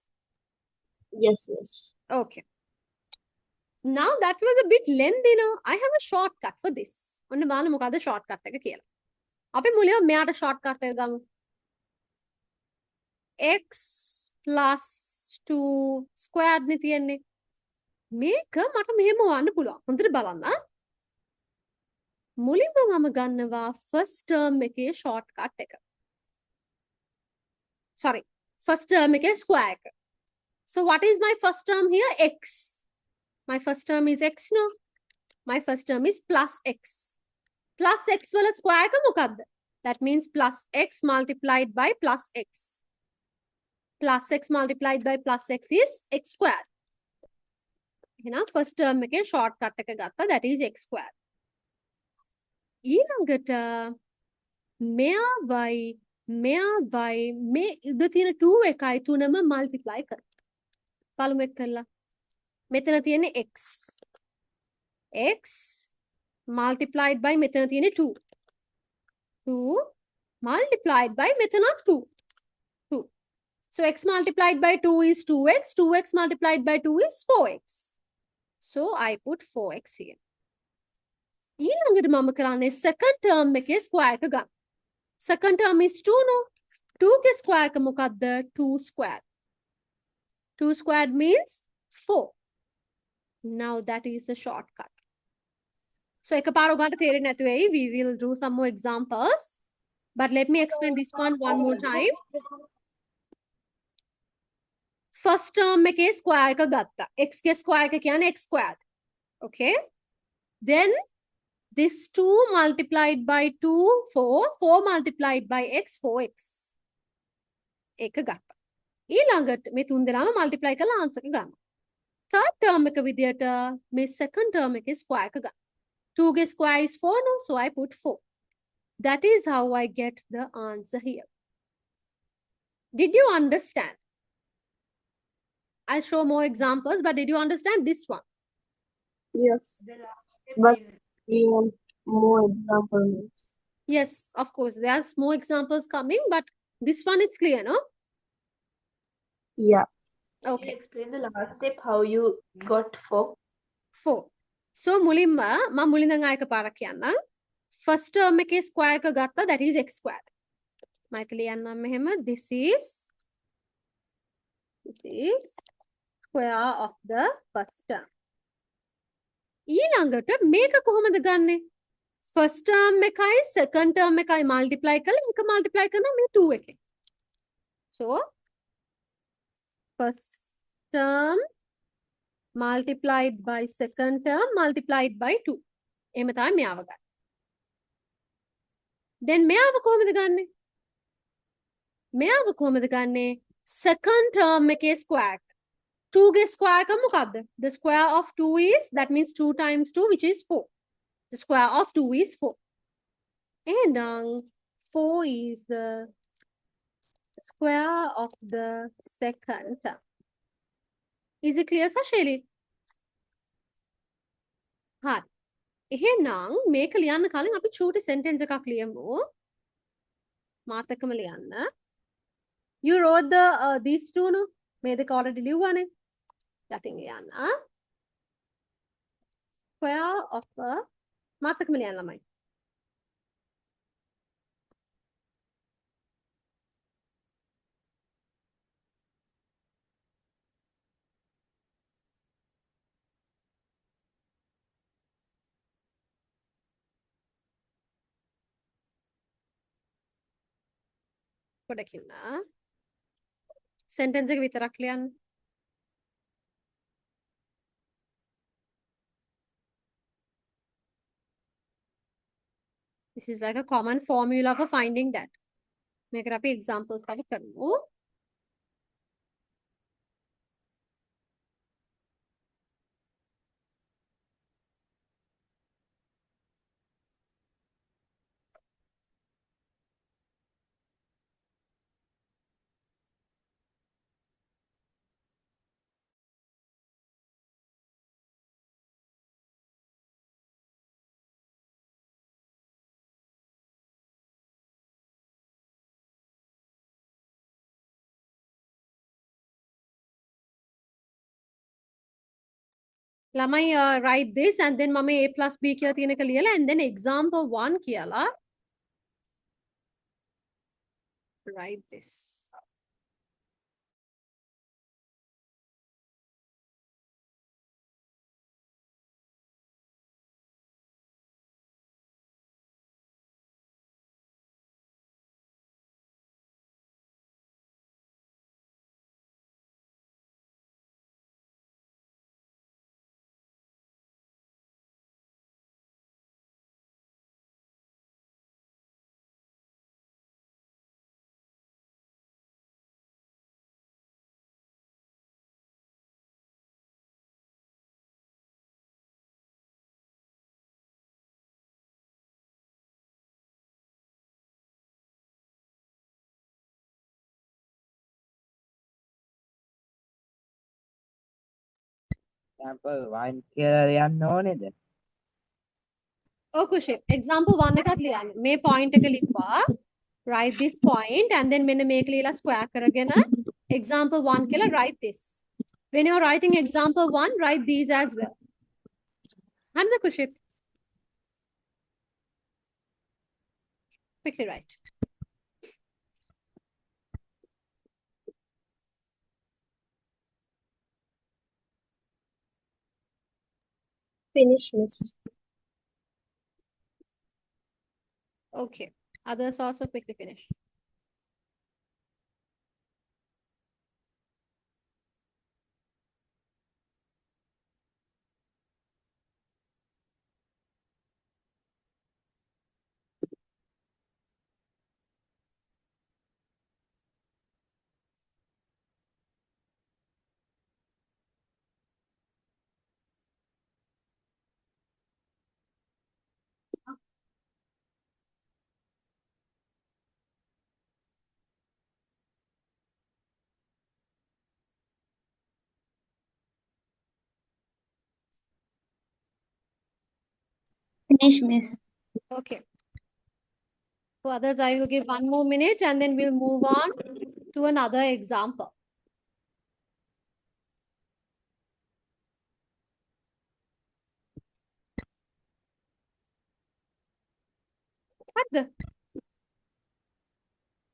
Yes, miss. Okay. Now that was a bit lengthy, no? I have a shortcut for this. ඔන්න බලන්න මොකද shortcut එක කියලා. අපි මුලින්ම මෙයාට shortcut එක ගමු. X plus 2 squared නේ තියෙන්නේ. මේක මට මෙහෙම වන්න පුළුවන්. හොඳට බලන්න. මුලින්ම මම ගන්නවා first term එකේ shortcut එක. Sorry. First term එකේ square එක. So what is my first term here? X. My first term is x, no? My first term is plus x. Plus x wala square ka mokadda? That means plus x multiplied by plus x. Plus x multiplied by plus x is x squared. First term එක shortcut එක ගත්තා, that is x squared. ඊළඟට මෙයාවයි මේ ඉඳ තියෙන 2 එකයි 3ම multiply කරනවා. පළමු එක කළා. මෙතන තියෙන්නේ x. X multiplied by මෙතන තියෙන්නේ 2. 2 multiplied by මෙතන 2. 2. So x multiplied by 2 is 2x. 2x multiplied by 2 is 4x. So I put 4x here. ඊළඟට මම කරන්නේ second term එකේ square එක ගන්න. Second term is 2 no? 2 ගේ square එක මොකද්ද? 2 square. 2 squared means 4. Now that is the shortcut. So we will do some more examples. But let me explain this one more time. First term में के square का गत्ता. X के square का क्या X squared. Okay. Then this 2 multiplied by 2, 4. 4 multiplied by x, 4x. ඒක ගත්තා. ඊළඟට මේ 3 දෙනාම multiply කරලා answer එක ගන්නවා. Third term එක විදියට මේ second term එකේ square එක ගන්න. 2 ගේ square is 4 no, so I put 4. That is how I get the answer here. Did you understand? I'll show more examples, but did you understand this one? Yes. The last step But in we want more examples. Yes, of course. There's more examples coming, but this one it's clear, no? Yeah. Can you Okay. explain the last step how you got 4? 4. So මුලින්ම මම මුලින්ම ආයක පාරක් කියන්නම්. First term එකේ square එක ගත්තා, that is x squared. මම ඒක ලියන්නම් මෙහෙම, this is square of the first term. ඊළඟට මේක කොහොමද ගන්නෙ? First term එකයි second term එකයි multiply කරලා ඒක multiply කරනවා මේ 2 එකෙන්. So first term multiplied by second term multiplied by 2. එහෙම තමයි මෙයාව ගන්න. Then මෙයාව කොහොමද ගන්නෙ? මෙයාව කොහොමද ගන්නෙ? Second term එකේ square. 2 ගේ square එක මොකක්ද? The square of 2 is, that means 2 times 2 which is 4. The square of 2 is 4. And 4 is the square of the second term. Is it clear, Sasheli? හරි. එහෙනම් මේක ලියන්න කලින් අපි චූටි sentence එකක් ලියමු. මාත් එක්කම ලියන්න. You wrote these two no? මේ දෙක already ලිව්වනේ. යටින් ලියන්න. Square of මාත් එක්කම ලියන්න ළමයි. පොඩ්ඩක් ඉන්න. Sentence එක විතරක් ලියන්න. This is like a common formula for finding that. මේකට අපි examples තව කරමු. ළමයි write this and then මම a plus b කියලා තියෙන එක ලියලා and then example 1 කියලා write this. Example 1 කියලා ලියන්න ඕනේද? Oh Kushit, example 1 එකත් ලියන්න. මේ point එක ලිව්වා. Write this point and then මෙන්න මේක ලියලා square කරගෙන example 1 කියලා write this. When you're writing example 1, write these as well. Hamza Kushit. Quickly write. Finish, miss. Okay. Others also quickly finish. Finish, miss. Okay. For others, I will give 1 more minute and then we'll move on to another example.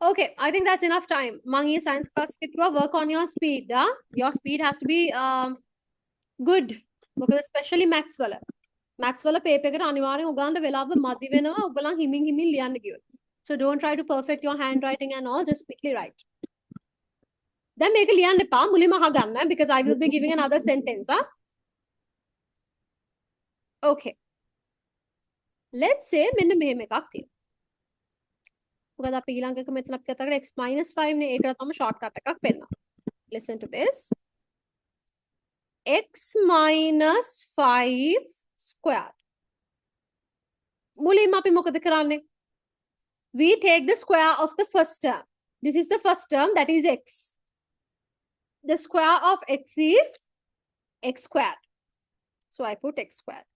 Okay, I think that's enough time. Mangi science class work on your speed. Your speed has to be good. Because especially maths wala. Maths wala paper එකට අනිවාර්යෙන් උගන්න වෙලාව මදි වෙනවා. ඔයගොල්ලන් හිමින් හිමින් ලියන්න ගියොත්. So don't try to perfect your handwriting and all, just quickly write. Then මේක ලියන්න එපා මුලින්ම අහගන්න because I will be giving another sentence. Okay. Let's say මෙන්න මෙහෙම එකක් තියෙනවා. මොකද අපි ඊළඟ එක මෙතන අපි කතා කරා x minus 5 නේ ඒකට තමයි shortcut එකක් පෙන්නනවා. Listen to this. X minus 5 squared. මුලින්ම අපි මොකද කරන්නේ? We take the square of the first term. This is the first term, that is x. The square of x is x squared. So I put x squared.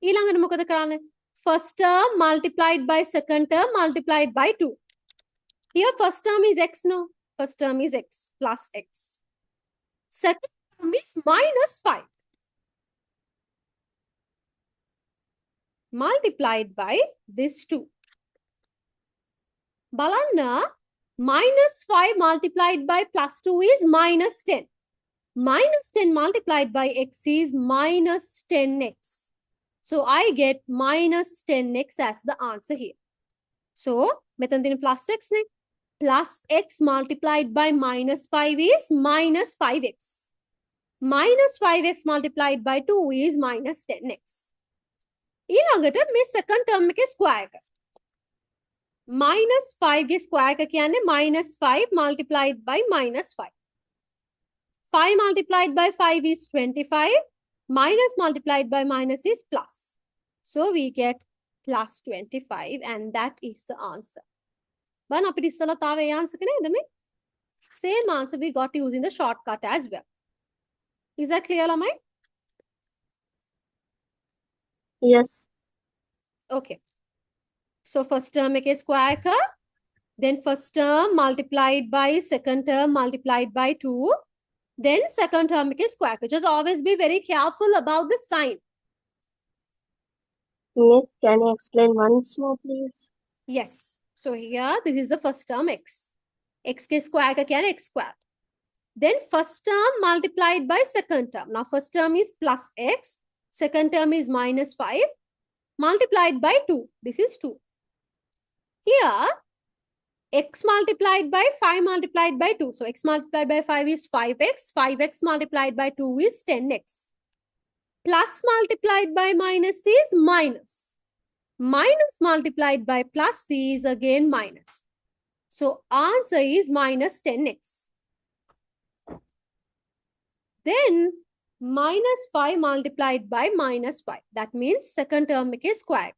ඊළඟට මොකද කරන්නේ? First term multiplied by second term multiplied by 2. Here first term is x, no? First term is x plus x. Second term is minus 5. Multiplied by this 2. Balanna, minus 5 multiplied by plus 2 is minus 10. Minus 10 multiplied by x is minus 10x. So I get minus 10x as the answer here. So, metan din plus x ne? Plus x multiplied by minus 5 is minus 5x. Minus 5x multiplied by 2 is minus 10x. ඊළඟට මේ second term එකේ square එක. Minus 5 ගේ square එක කියන්නේ minus 5 multiplied by minus 5. 5 multiplied by 5 is 25. Minus multiplied by minus is plus. So we get plus 25 and that is the answer. But අපිට ඉස්සලා තාම ඒ answer එක නේද මේ? Same answer we got using the shortcut as well. Is that clear, Lamai? Yes. Okay. So first term ek square ka, then first term multiplied by second term multiplied by 2, then second term ek square ka. Just always be very careful about the sign. Miss, can you explain once more, please? Yes. So here this is the first term x. X ke square ka kya hai? X square. Then first term multiplied by second term. Now first term is plus x, second term is minus 5 multiplied by 2. This is 2. Here, x multiplied by 5 multiplied by 2. So, x multiplied by 5 is 5x. 5x multiplied by 2 is 10x. Plus multiplied by minus is minus. Minus multiplied by plus is again minus. So, answer is minus 10x. Then, minus 5 multiplied by minus 5. That means second term is square.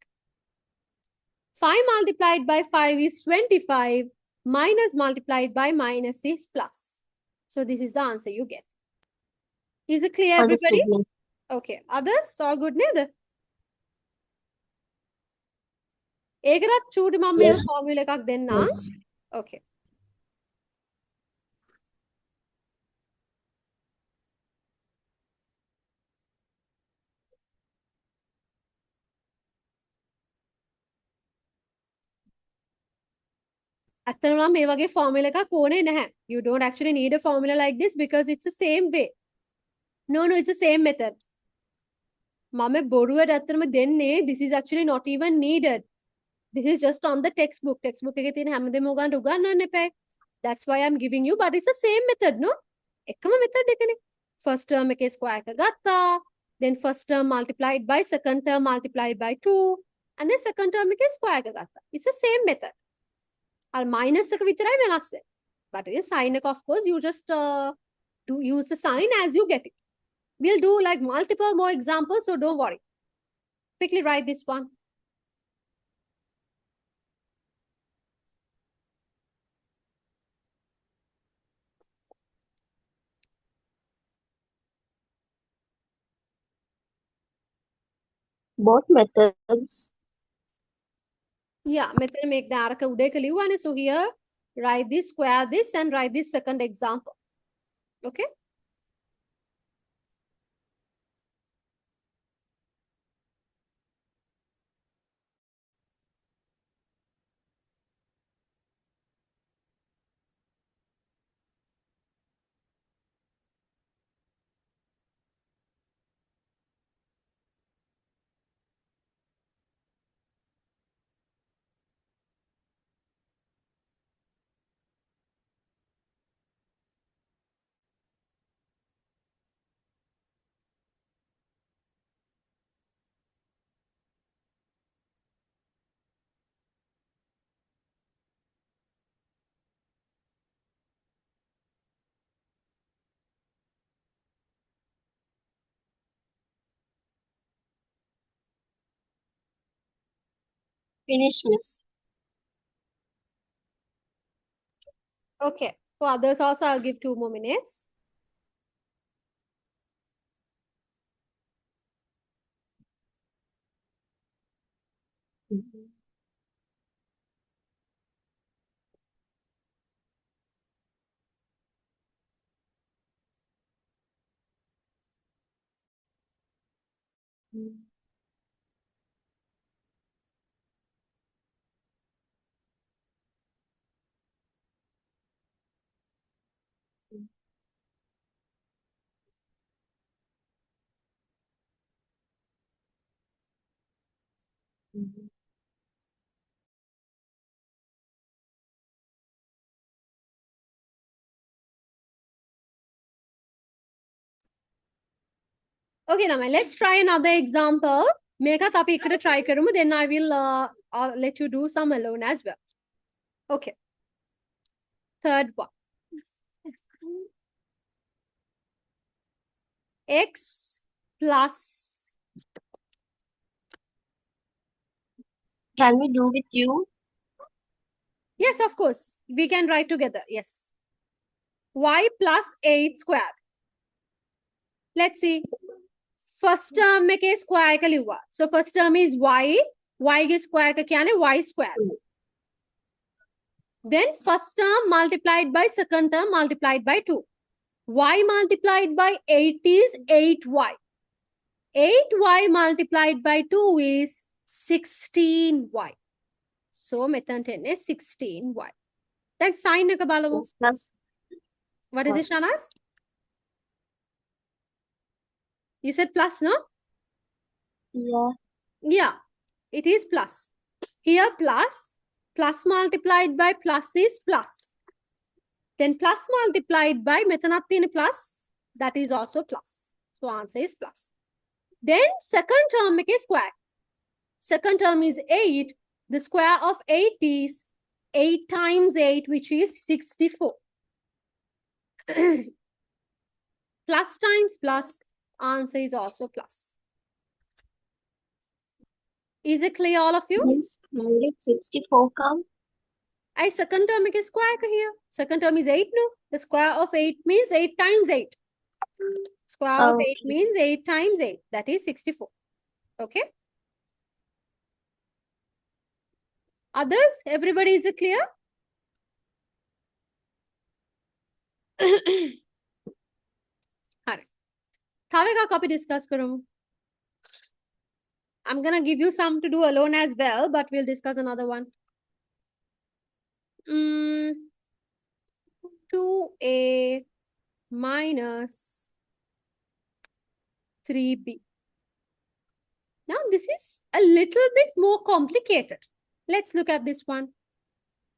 5 multiplied by 5 is 25. Minus multiplied by minus is plus. So this is the answer you get. Is it clear, everybody? Understood, miss. Okay. Others? All good, neda? ඒකටත් චූටි මම මේ Yes. Formula එකක් දෙන්නම්. Yes. Okay. ඇත්තටම නම් මේ වගේ ෆෝමියුලා එකක් ඕනේ නැහැ. You don't actually need a formula like this because it's the same way. No, it's the same method. මම බොරුවට ඇත්තටම දෙන්නේ this is actually not even needed. This is just on the textbook. Textbook එකේ තියෙන හැමදේම ඔයගන්ට උගන්වන්න එපා. That's why I'm giving you, but it's the same method, no? එකම method එකනේ. First term එකේ square එක ගත්තා. Then first term multiplied by second term multiplied by 2. And then second term එකේ square එක ගත්තා. It's the same method. අර minus එක විතරයි වෙනස් වෙන්නේ. But in sign එක, of course, you just do use the sign as you get it. We'll do like multiple more examples, so don't worry. Quickly write this one. Both methods. Yeah, method make the araka udeka liwane. So here, write this, square this, and write this second example. Okay? Finish, miss. Okay. For others also, I'll give 2 more minutes. Okay, now let's try another example. Meka tapi ikkada try karamu. Then I will let you do some alone as well. Okay. Third one. X plus. Can we do with you? Yes, of course. We can write together. Yes. Y plus 8 squared. Let's see. First term में के square का लिया. So first term is y. Y के square का क्या है? Y square. Then first term multiplied by second term multiplied by 2. Y multiplied by 8 is 8y. 8y multiplied by 2 is 16y. So method 10 is 16y. Then sign එක බලමු. Yes, that's What is it, Shanas? You said plus, no? yeah. Yeah, it is plus. Here plus multiplied by plus is plus. Then plus multiplied by මෙතනත් තියෙන plus, that is also plus. So answer is plus. Then second term make a square. Second term is 8. The square of 8 is 8 times 8, which is 64. Plus times plus, answer is also plus. Is it clear, all of you? Means where did 64 come? I second term make a square here. Second term is 8, no? The square of 8 means 8 times 8. Square of 8 Okay. means 8 times 8. That is 64. Okay? Others? Everybody, is it clear? Alright. තව එකක් අපි discuss කරමු. I'm gonna give you some to do alone as well, but we'll discuss another one. 2a minus 3b. Now this is a little bit more complicated. Let's look at this one.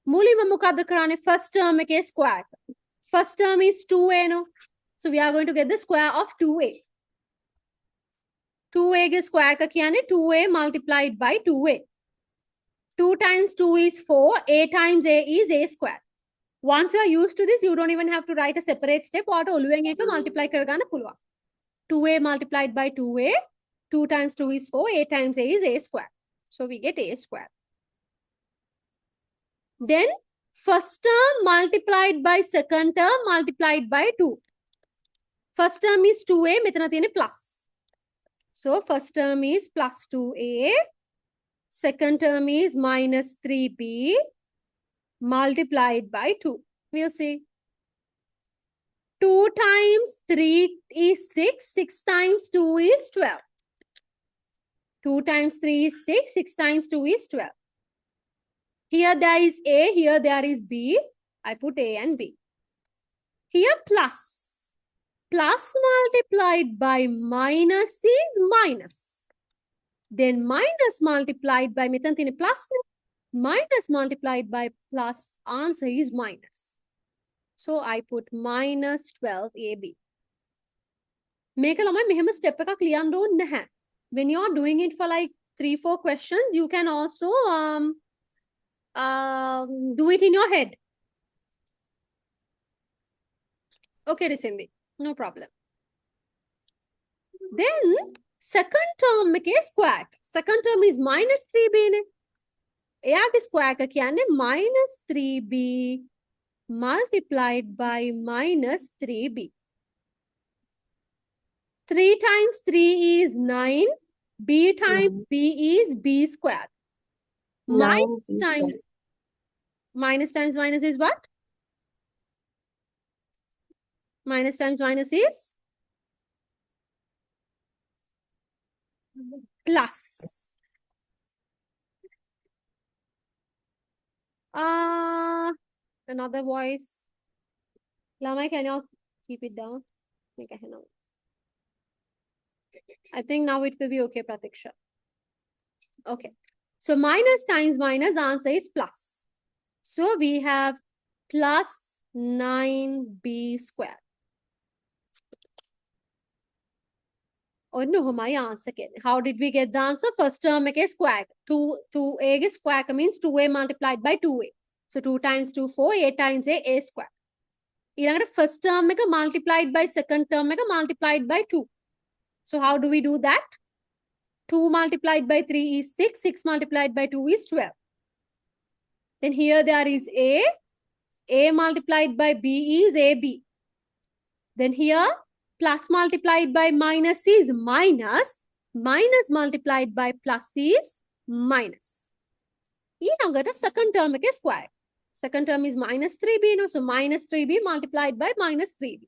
Mulima mukadda karane first term ekේ square. First term is 2a, no? So we are going to get the square of 2a. 2a ke square ka kiyane 2a multiplied by 2a. 2 times 2 is 4. A times a is a square. Once you are used to this, you don't even have to write a separate step. Or to multiply karagana pulwa. 2a multiplied by 2a. 2 times 2 is 4. A times a is a square. So we get a square. Then first term multiplied by second term multiplied by 2. First term is 2a. Metana tiyene plus. So first term is plus 2a. Second term is minus 3b multiplied by 2. We'll see. 2 times 3 is 6. 6 times 2 is 12. 2 times 3 is 6. 6 times 2 is 12. Here there is A. Here there is B. I put A and B. Here plus. Plus multiplied by minus is minus. Then minus multiplied by plus. Minus multiplied by plus. Answer is minus. So I put minus 12AB. Make a mehema step clear. When you are doing it for like 3-4 questions, you can also do it in your head. Okay, Risindi. No problem. Then second term make a square. Second term is minus 3b. Eyage square ka kiyane minus 3b multiplied by minus 3b. 3 times 3 is 9. B times b is b squared. Minus times minus is what? Minus times minus is plus. Another voice. Lamai, can you keep it down? I think now it will be okay, Pratiksha. Okay. So minus times minus, answer is plus. So we have plus 9b squared. Oh no, my answer again. How did we get the answer? First term make a square. 2a square means 2a multiplied by 2a. So 2 times 2, 4. A times a square. First term make a multiplied by second term make a multiplied by 2. So how do we do that? 2 multiplied by 3 is 6. 6 multiplied by 2 is 12. Then here there is a. A multiplied by b is ab. Then here plus multiplied by minus is minus. Minus multiplied by plus is minus. This second term is square. Second term is minus 3b. No? So minus 3b multiplied by minus 3b.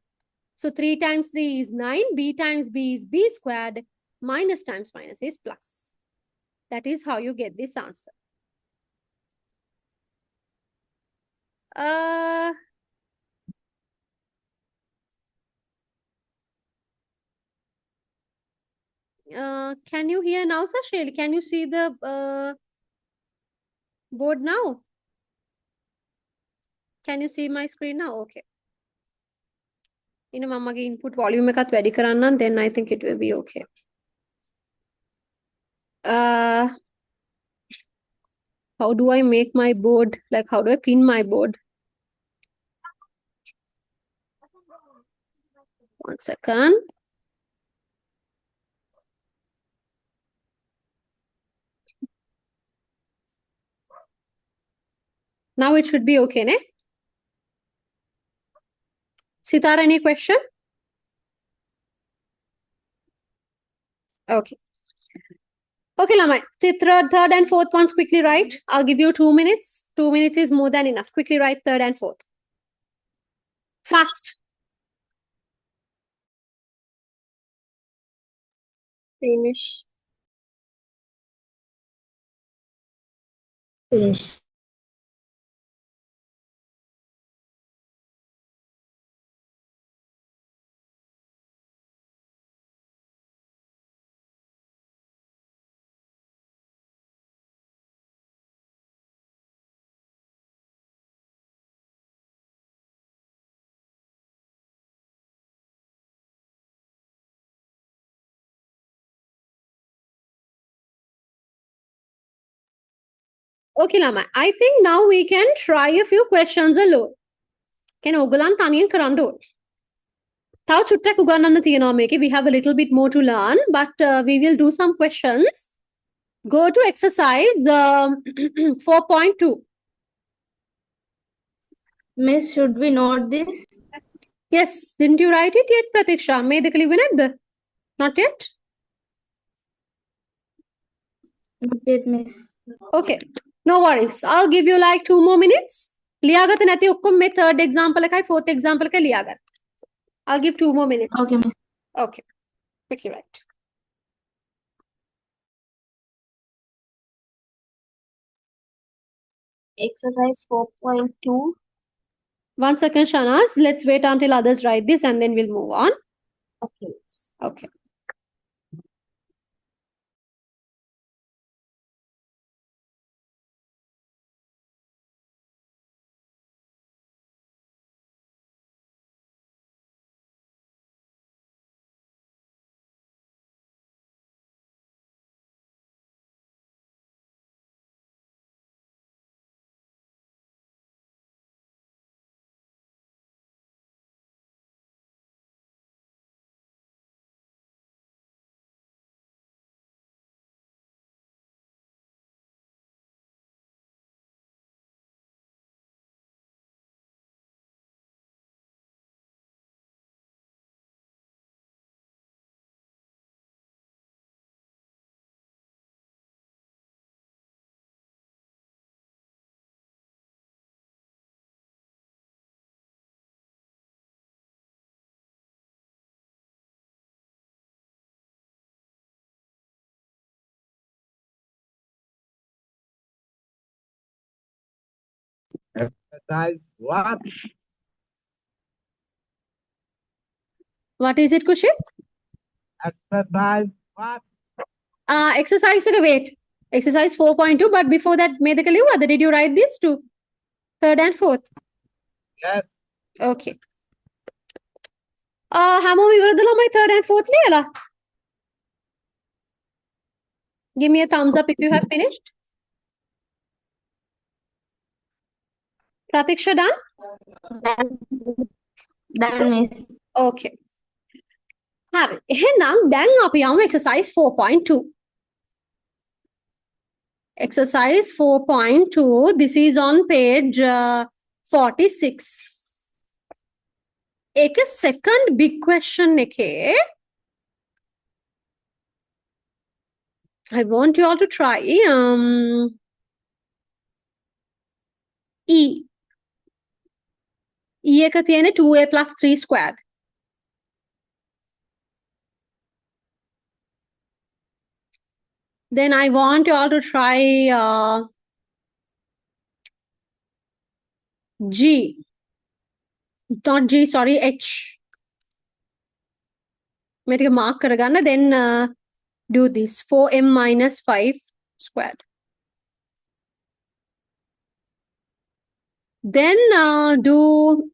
So 3 times 3 is 9. B times b is b squared. Minus times minus is plus. That is how you get this answer. Can you hear now, Sashil? Can you see the board now? Can you see my screen now? Okay. Mamma input volume then I think it will be okay. How do I make my board? Like, how do I pin my board? 1 second. Now it should be okay, ne? Sitara, any question? Okay. Okay, Lamai. Third and fourth ones quickly write. I'll give you 2 minutes. 2 minutes is more than enough. Quickly write third and fourth. Fast. Finish. Finish. Okay, Lama. I think now we can try a few questions alone. Can Ogalan Tanyan Karando? Tao chuttak uganana තියෙනවා මේකේ. We have a little bit more to learn, but we will do some questions. Go to exercise 4.2. Miss, should we note this? Yes, didn't you write it yet, Pratiksha? May the Kalivinad? Not yet? Not yet, Miss. Okay, no worries. I'll give you like 2 more minutes. ලියාගත නැති ඔක්කොම මේ third example එකයි fourth example එකයි ලියාගන්න. I'll give 2 more minutes. Okay, Miss. Okay, quickly write. Exercise 4.2. 1 second, Shanaz. Let's wait until others write this and then we'll move on. Okay. Okay. Exercise what? What is it, Kushit? Exercise what? Exercise එක wait. Exercise 4.2, but before that, may the Kaliwada, did you write this too? Third and fourth? Yes. Okay. හැමෝම ඉවරද ළමයි third and fourth ලියලා? Give me a thumbs up if you have finished. Pratiksha done? Done, Miss. Okay. හරි. එහෙනම් දැන් අපි යමු exercise 4.2. Exercise 4.2. This is on page 46. Ek second big question එකේ I want you all to try E. E එක තියෙන 2a plus 3 squared. Then I want you all to try G. Not G, sorry, H. Make a mark karagana, then do this 4m minus 5 squared. Then do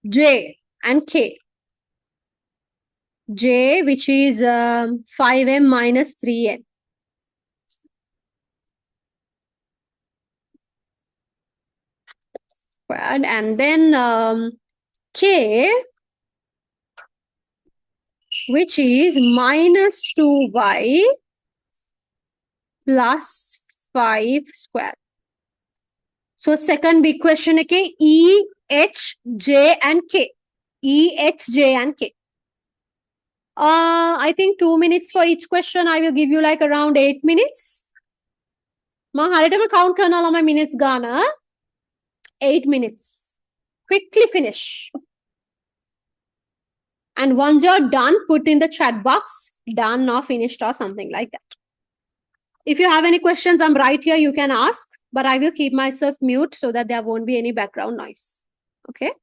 J and K. J, which is 5m minus 3n. Squared. And then K, which is minus 2y plus 5 squared. So second big question, okay, E, H, J and K. E, H, J and K. I think 2 minutes for each question. I will give you like around 8 minutes. Ma haritama count karna la my minutes gana. 8 minutes. Quickly finish. And once you're done, put in the chat box, done or finished or something like that. If you have any questions, I'm right here. You can ask, but I will keep myself mute so that there won't be any background noise. Okay.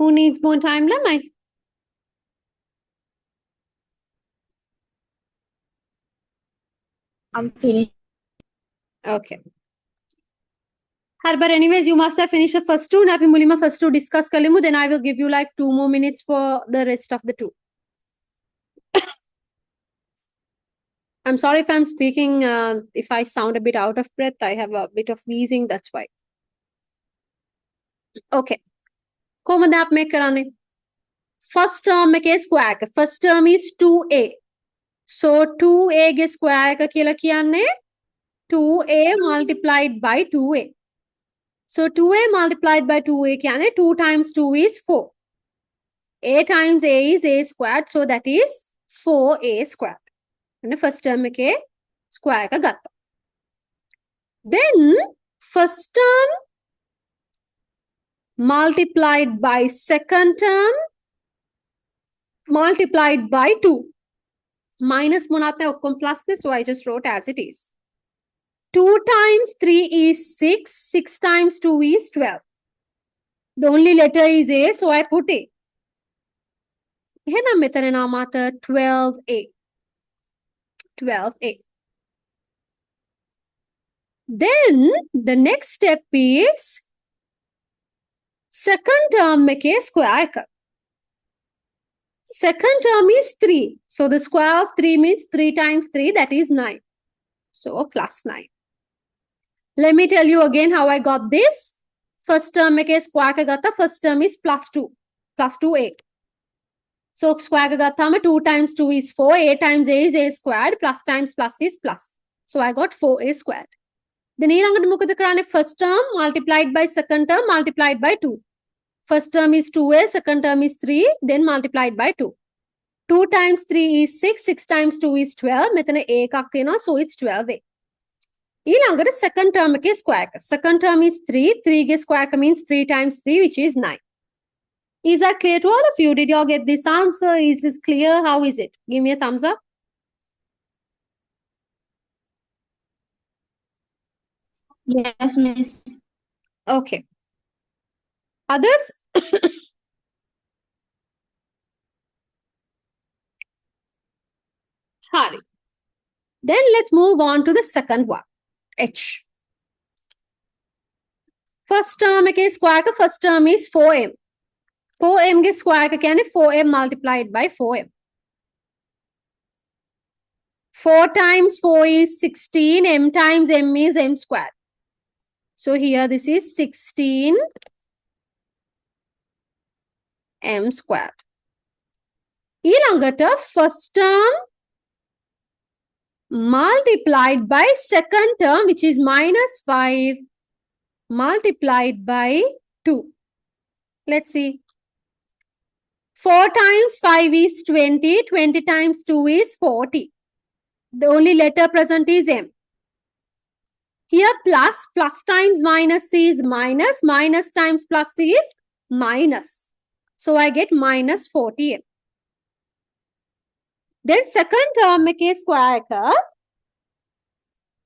Who needs more time limit? I'm finished. Okay. But anyways, you must have finished the first two. Now, Mulima first two discuss kalimu. Then I will give you like 2 more minutes for the rest of the two. I'm sorry if I'm speaking, if I sound a bit out of breath. I have a bit of wheezing, that's why. Okay. කොහොමද අපි මේක කරන්නේ? First term එකේ square එක. First term is 2a. So 2a ගේ square එක කියලා කියන්නේ 2a multiplied by 2a. So 2a multiplied by 2a කියන්නේ 2 times 2 is 4. A times a is a squared. So that is 4a squared. And first term එකේ square එක ගත්තා. Then first term multiplied by second term multiplied by 2. Minus monatne okkom plus this, so I just wrote as it is. 2 times 3 is 6. 6 times 2 is 12. The only letter is A, so I put A. එහෙනම් මෙතන නාමයට 12A. 12A. Then the next step is second term එකේ square එක. Second term is 3. So the square of 3 means 3 times 3, that is 9. So plus 9. Let me tell you again how I got this. First term එකේ square එක ගත්තා. First term is plus 2. Plus 2a. So square එක ගත්තාම 2 times 2 is 4. A times a is a squared. Plus times plus is plus. So I got 4a squared. Then ඊළඟට මොකද කරන්නේ? First term multiplied by second term multiplied by 2. First term is 2a, second term is 3, then multiplied by 2. 2 times 3 is 6, 6 times 2 is 12. මෙතන a එකක් තියෙනවා, so it's 12a. ඊළඟට second term එකේ square එක. Second term is 3, 3 ගේ square එක means 3 times 3, which is 9. Is that clear to all of you? Did you all get this answer? Is this clear? How is it? Give me a thumbs up. Yes, miss. Okay. Others? Hari. Then let's move on to the second one. H. First term එකේ square එක, first term is 4m. 4m ගේ square එක කියන්නේ 4m multiplied by 4m. 4 times 4 is 16. M times m is m squared. So here this is 16 m squared. ඊළඟට first term multiplied by second term, which is minus 5 multiplied by 2. Let's see. 4 times 5 is 20. 20 times 2 is 40. The only letter present is m. Here plus, plus times minus is minus, minus times plus is minus. So I get minus 40m. Then second term make a square එක.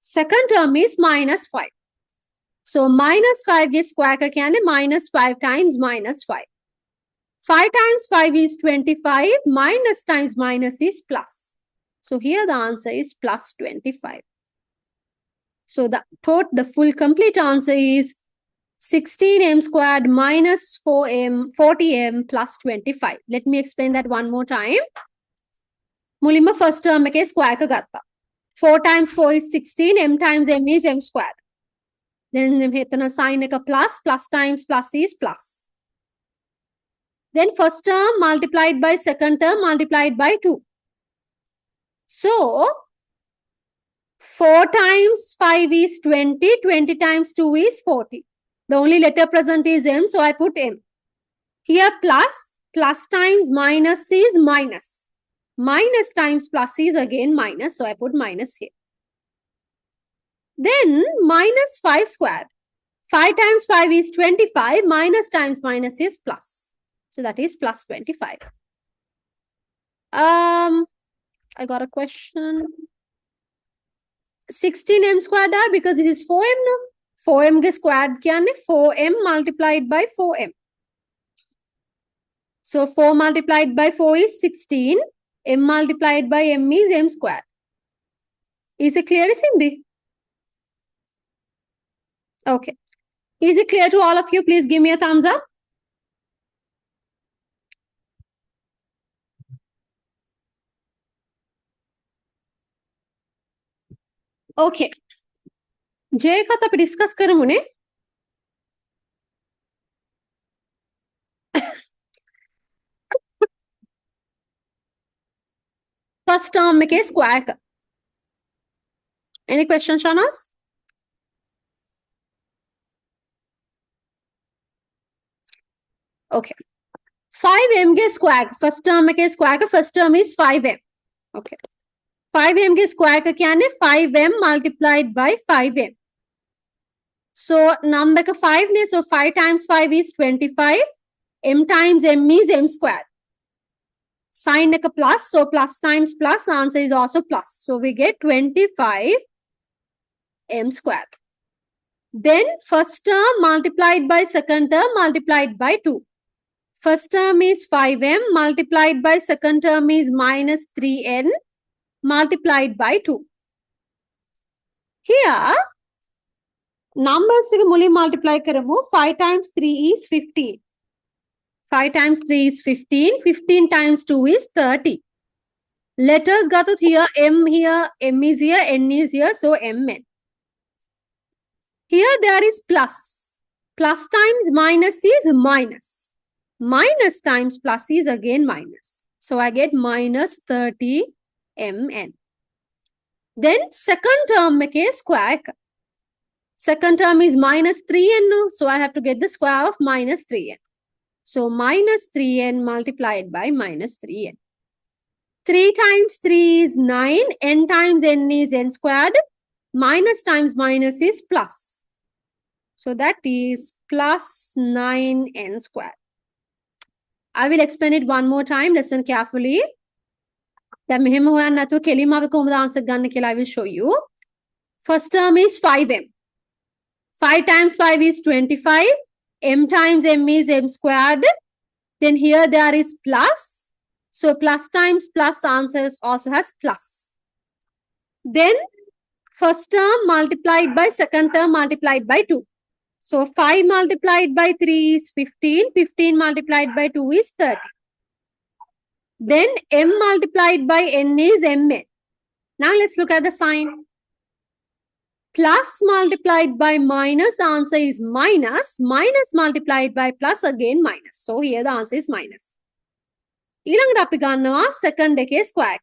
Second term is minus 5. So minus 5 is square එක කියන්නේ minus 5 times minus 5. 5 times 5 is 25. Minus times minus is plus. So here the answer is plus 25. So the full complete answer is 16m squared minus 40m plus 25. Let me explain that one more time. මුලින්ම first term එකේ square එක ගත්තා. 4 times 4 is 16. M times m is m squared. Then මෙතන sign එක plus. Plus times plus is plus. Then first term multiplied by second term multiplied by 2. So 4 times 5 is 20. 20 times 2 is 40. The only letter present is m, so I put m. Here plus. Plus times minus is minus. Minus times plus is again minus, so I put minus here. Then minus 5 squared. 5 times 5 is 25. Minus times minus is plus. So that is plus 25. I got a question. 16m squared because this is 4m now. 4m ge squared කියන්නේ 4m multiplied by 4m. So 4 multiplied by 4 is 16. M multiplied by M is M squared. Is it clear, Cindy? Okay. Is it clear to all of you? Please give me a thumbs up. Okay. Jay එකත් අපි discuss කරමුනේ. First term එකේ square එක. Any questions, Shanas? Okay. 5m के square. First term के square का first term is 5m. Okay. 5m के square का क्या है? 5m multiplied by 5m. So number का 5 ने, so 5 times 5 is 25. M times m is m squared. Sign like a plus, so plus times plus, answer is also plus. So we get 25 m squared. Then first term multiplied by second term multiplied by 2. First term is 5m multiplied by second term is minus 3n multiplied by 2. Here, numbers मुली multiply करमु. 5 times 3 is 15. 5 times 3 is 15. 15 times 2 is 30. Letters got here, m is here, n is here, so mn. Here there is plus. Plus times minus is minus. Minus times plus is again minus. So I get minus 30 mn. Then second term make a square. Second term is minus 3n. So I have to get the square of minus 3n. So minus 3n multiplied by minus 3n. 3 times 3 is 9. N times n is n squared. Minus times minus is plus. So that is plus 9n squared. I will explain it one more time. Listen carefully. I will show you. First term is 5m. 5 times 5 is 25. M times m is m squared. Then here there is plus. So plus times plus answers also has plus. Then first term multiplied by second term multiplied by 2. So 5 multiplied by 3 is 15. 15 multiplied by 2 is 30. Then m multiplied by n is mn. Now let's look at the sign. Plus multiplied by minus, answer is minus. Minus multiplied by plus, again minus. So here the answer is minus. ඊළඟට අපි ගන්නවා second එකේ square.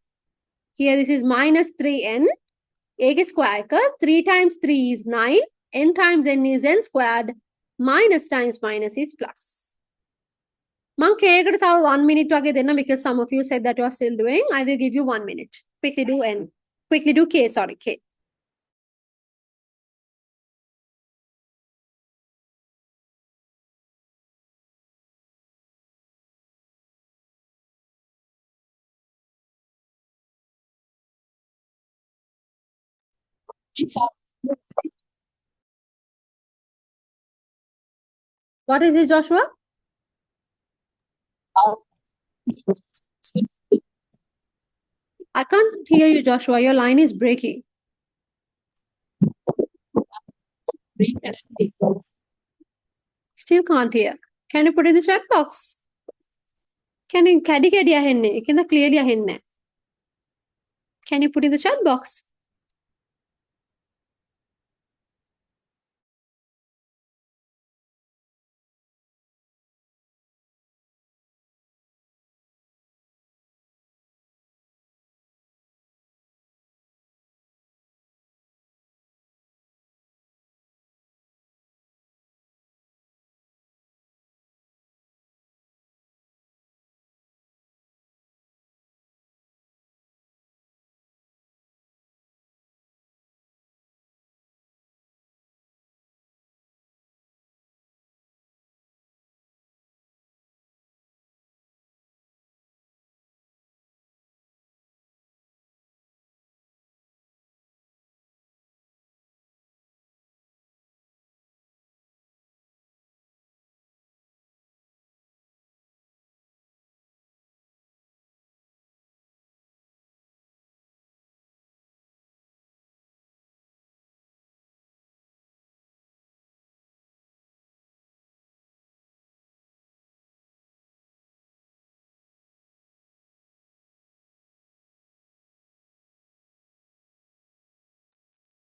Here this is minus 3n. ඒකේ square එක 3 times 3 is 9. N times n is n squared. Minus times minus is plus. මං k එකට තව 1 minute වගේ දෙන්න because some of you said that you are still doing. I will give you 1 minute. Quickly do n. Quickly do k, sorry, k. What is it, Joshua? I can't hear you, Joshua. Your line is breaking. Still can't hear. Can you put in the chat box? Can you clearly? Can you put in the chat box?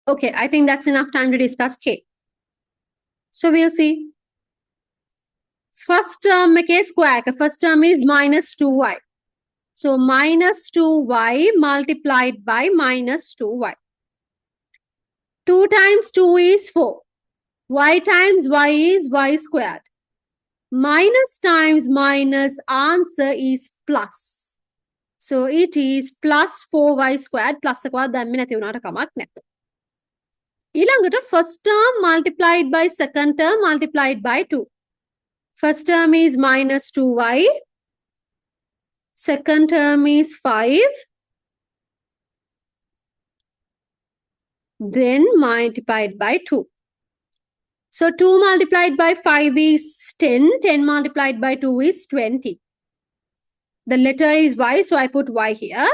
Okay, I think that's enough time to discuss K. So we'll see. First term में K square. First term is minus 2y. So minus 2y multiplied by minus 2y. 2 times 2 is 4. Y times y is y squared. Minus times minus answer is plus. So it is plus 4y squared plus එකවත් දැම්මේ නැති වුණාට කමක් නැහැ. ඊළඟට first term multiplied by second term multiplied by 2. First term is minus 2y. Second term is 5. Then multiplied by 2. So 2 multiplied by 5 is 10. 10 multiplied by 2 is 20. The letter is y, so I put y here.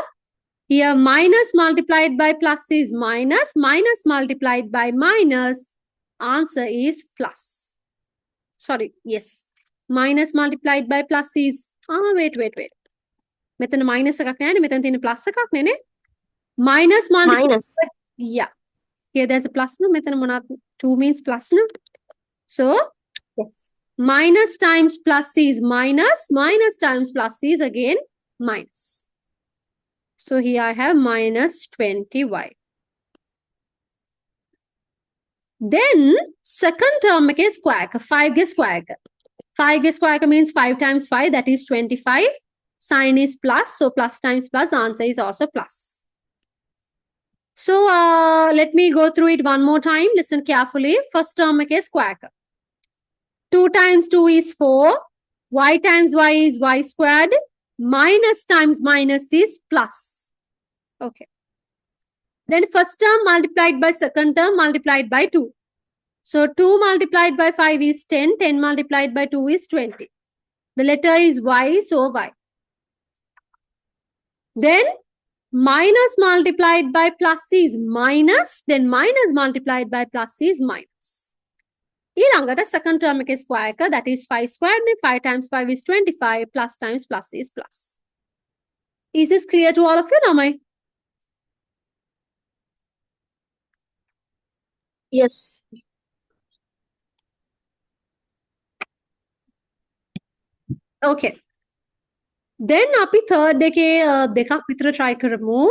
Here minus multiplied by plus is minus. Minus multiplied by minus. Answer is plus. Sorry, yes. Minus multiplied by plus is... wait. මෙතන minus එකක් නෑනේ. මෙතන තියෙන plus එකක් නේ. Minus multiplied Minus. by... Yeah. Here there's a plus no. මෙතන මොනවද? 2 means plus no. So, yes. Minus times plus is minus. Minus times plus is again minus. So here I have minus 20y. Then second term के square 5 के square 5 के square means 5 times 5, that is 25. Sign is plus, so plus times plus, answer is also plus. So let me go through it one more time. Listen carefully. First term के square 2 times 2 is 4. Y times y is y squared. Minus times minus is plus. Okay. Then first term multiplied by second term multiplied by 2. So 2 multiplied by 5 is 10. 10 multiplied by 2 is 20. The letter is y, so y. Then minus multiplied by plus is minus. Then minus multiplied by plus is minus. ඊළඟට second term එකේ square එක, that is 5 squared. 5 times 5 is 25. Plus times plus is plus. Is this clear to all of you, ළමයි? Yes. Okay. Then අපි third එකේ දෙකක් විතර try කරමු.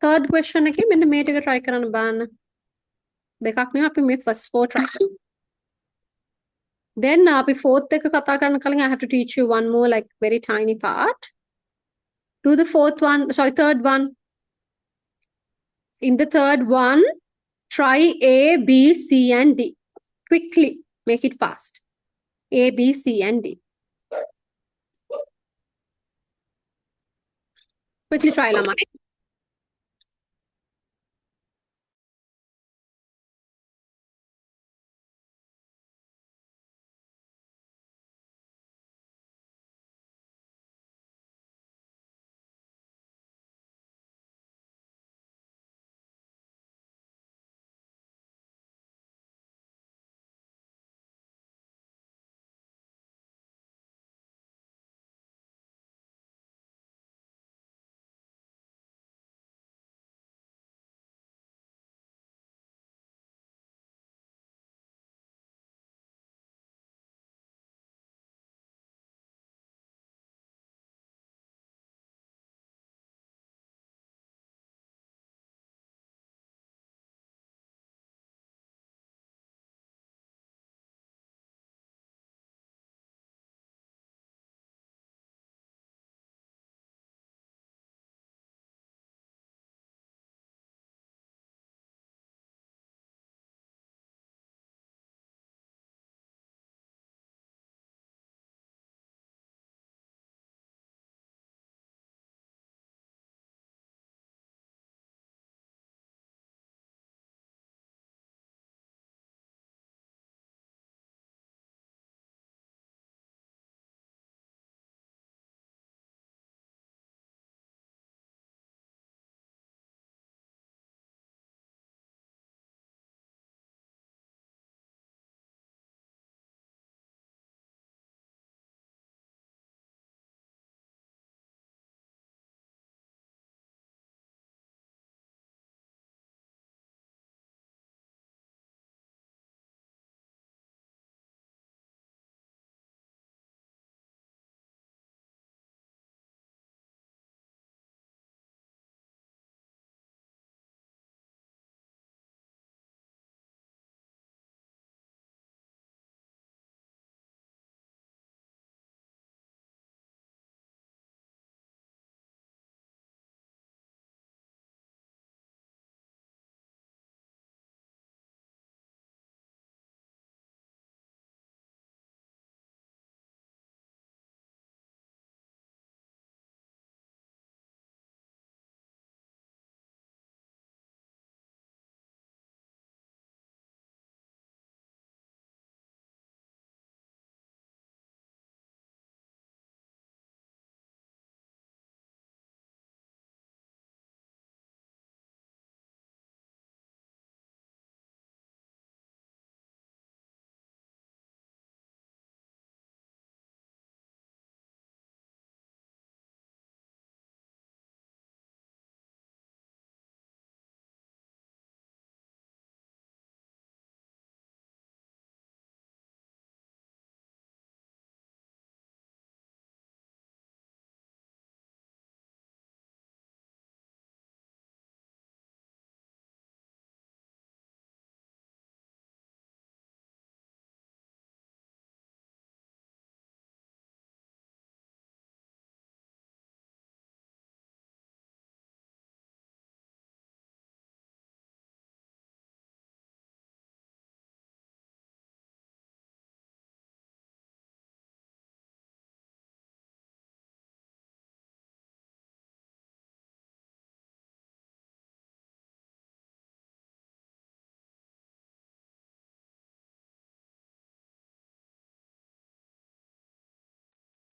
Third question එකේ මෙන්න මේ ටික try කරන්න බලන්න. දෙකක් නෙවෙයි අපි මේ first 4 try කරමු. Then අපි fourth එක කතා කරන්න කලින් I have to teach you one more like very tiny part. Do the fourth one, sorry, third one. In the third one, try A, B, C, and D. Quickly, make it fast. A, B, C, and D. Quickly try, ළමයි.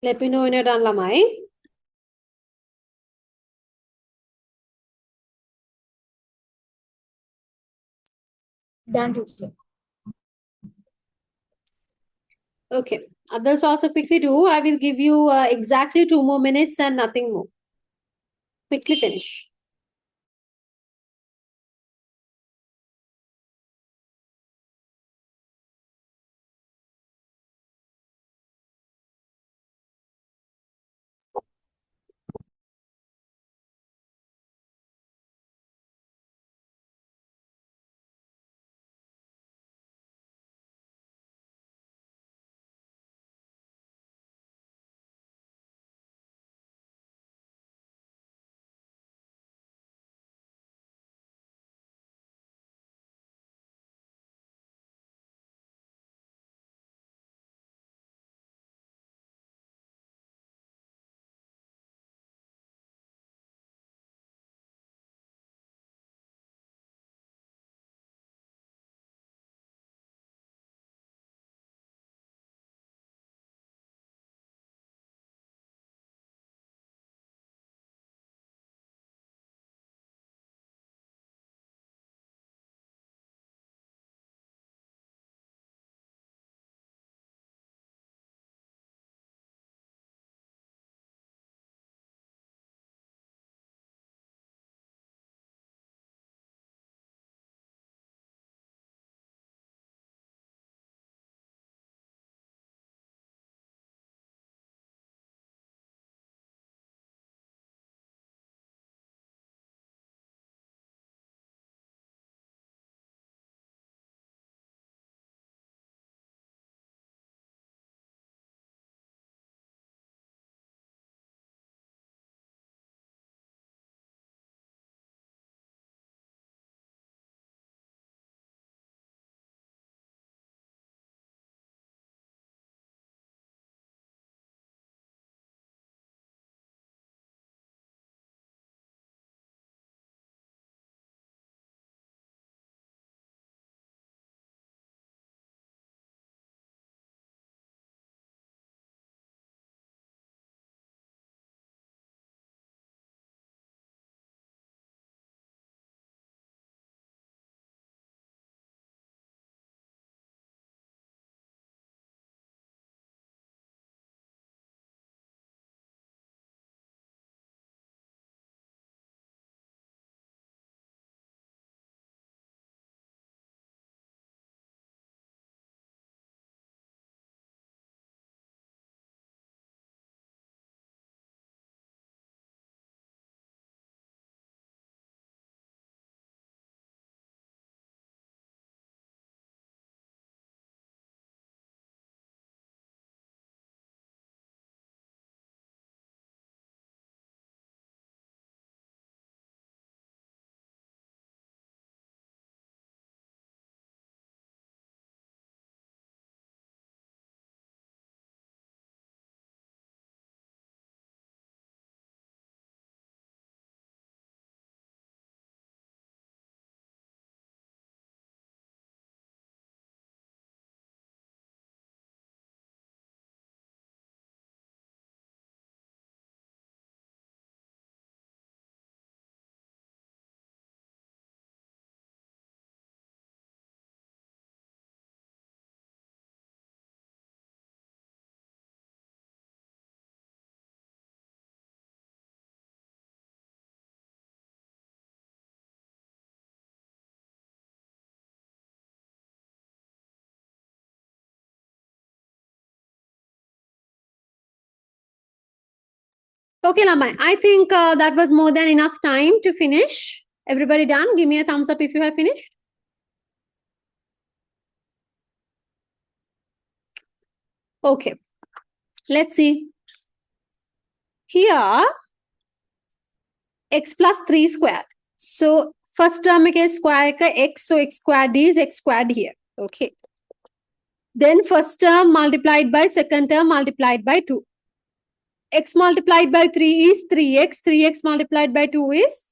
Let me know when you're done, Lamai. Done, teacher. Okay. Others also quickly do. I will give you exactly 2 more minutes and nothing more. Quickly finish. Okay, Lamai. I think that was more than enough time to finish. Everybody done? Give me a thumbs up if you have finished. Okay. Let's see. Here, x plus 3 squared. So, first term is square ka x. So, x squared is x squared here. Okay. Then, first term multiplied by second term multiplied by 2. X multiplied by 3 is 3x. 3x multiplied by 2 is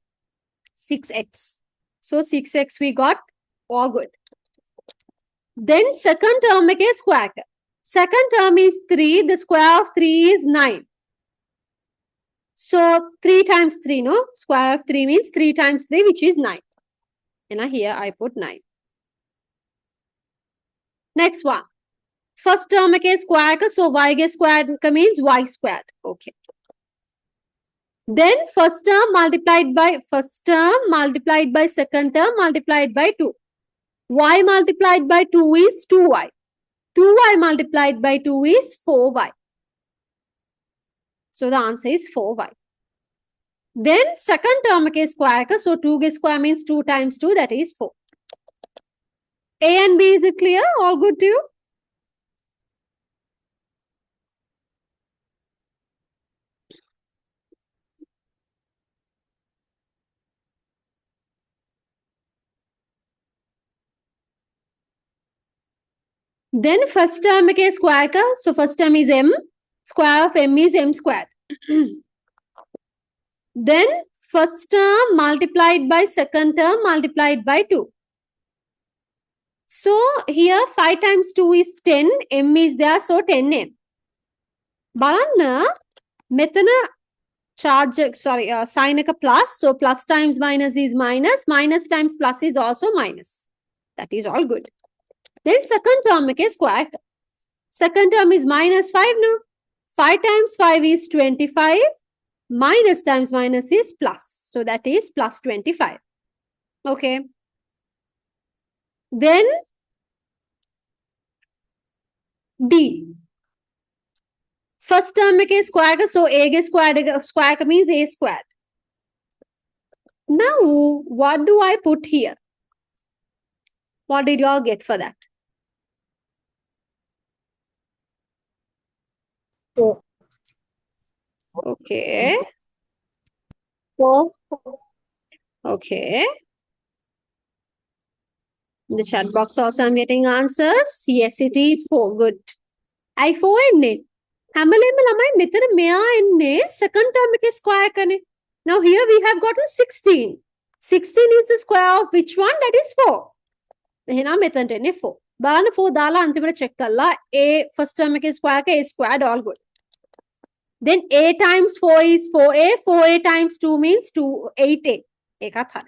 6x. So, 6x we got. All good. Then, second term is square. Second term is 3. The square of 3 is 9. So 3 times 3, no? Square of 3 means 3 times 3, which is 9. And here I put 9. Next one. First term ke square ka, so y ke squared ka means y squared. Okay. Then first term multiplied by second term multiplied by 2. Y multiplied by 2 is 2y. 2y multiplied by 2 is 4y. So the answer is 4y. Then second term ke square ka, so 2 ke square means 2 times 2, that is 4. A and B, is it clear? All good to you? Then first term ke square ka, so first term is m, square of m is m squared. Then first term multiplied by second term multiplied by 2. So here 5 times 2 is 10, m is there, so 10m. බලන්න මෙතන charge, sign එක plus, so plus times minus is minus, minus times plus is also minus. That is all good. Then second term ke square. Second term is minus 5, no? 5 times 5 is 25. Minus times minus is plus. So that is plus 25. Okay. Then D. First term ke square, so A ke square means A squared. Now, what do I put here? What did you all get for that? 4. Okay. 4. Okay. In the chat box also I'm getting answers. Yes, it is 4. Good. I 4 enne. හැමලෙම ළමයි මෙතන මෙයා එන්නේ second term එකේ square කනේ. Now here we have gotten 16. 16 is the square of which one? That is 4. එහෙනම් මෙතනට එන්නේ 4. බලන්න 4 දාලා අන්තිමට check කළා. A first term එකේ square එක A squared, all good. Then A times 4 is 4A. 4A times 2 means 8A. ඒකත් හරි.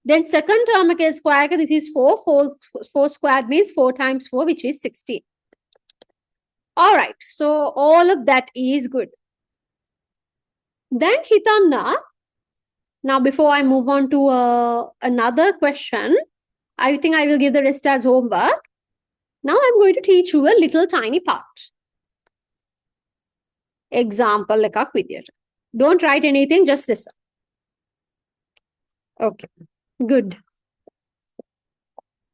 Then second term ke square ka, this is 4. 4 squared means 4 times 4, which is 16. All right. So all of that is good. Then hitanna. Now before I move on to another question, I think I will give the rest as homework. Now I'm going to teach you a little tiny part. Example ekak vidiyata. Don't write anything, just listen. Okay. Good.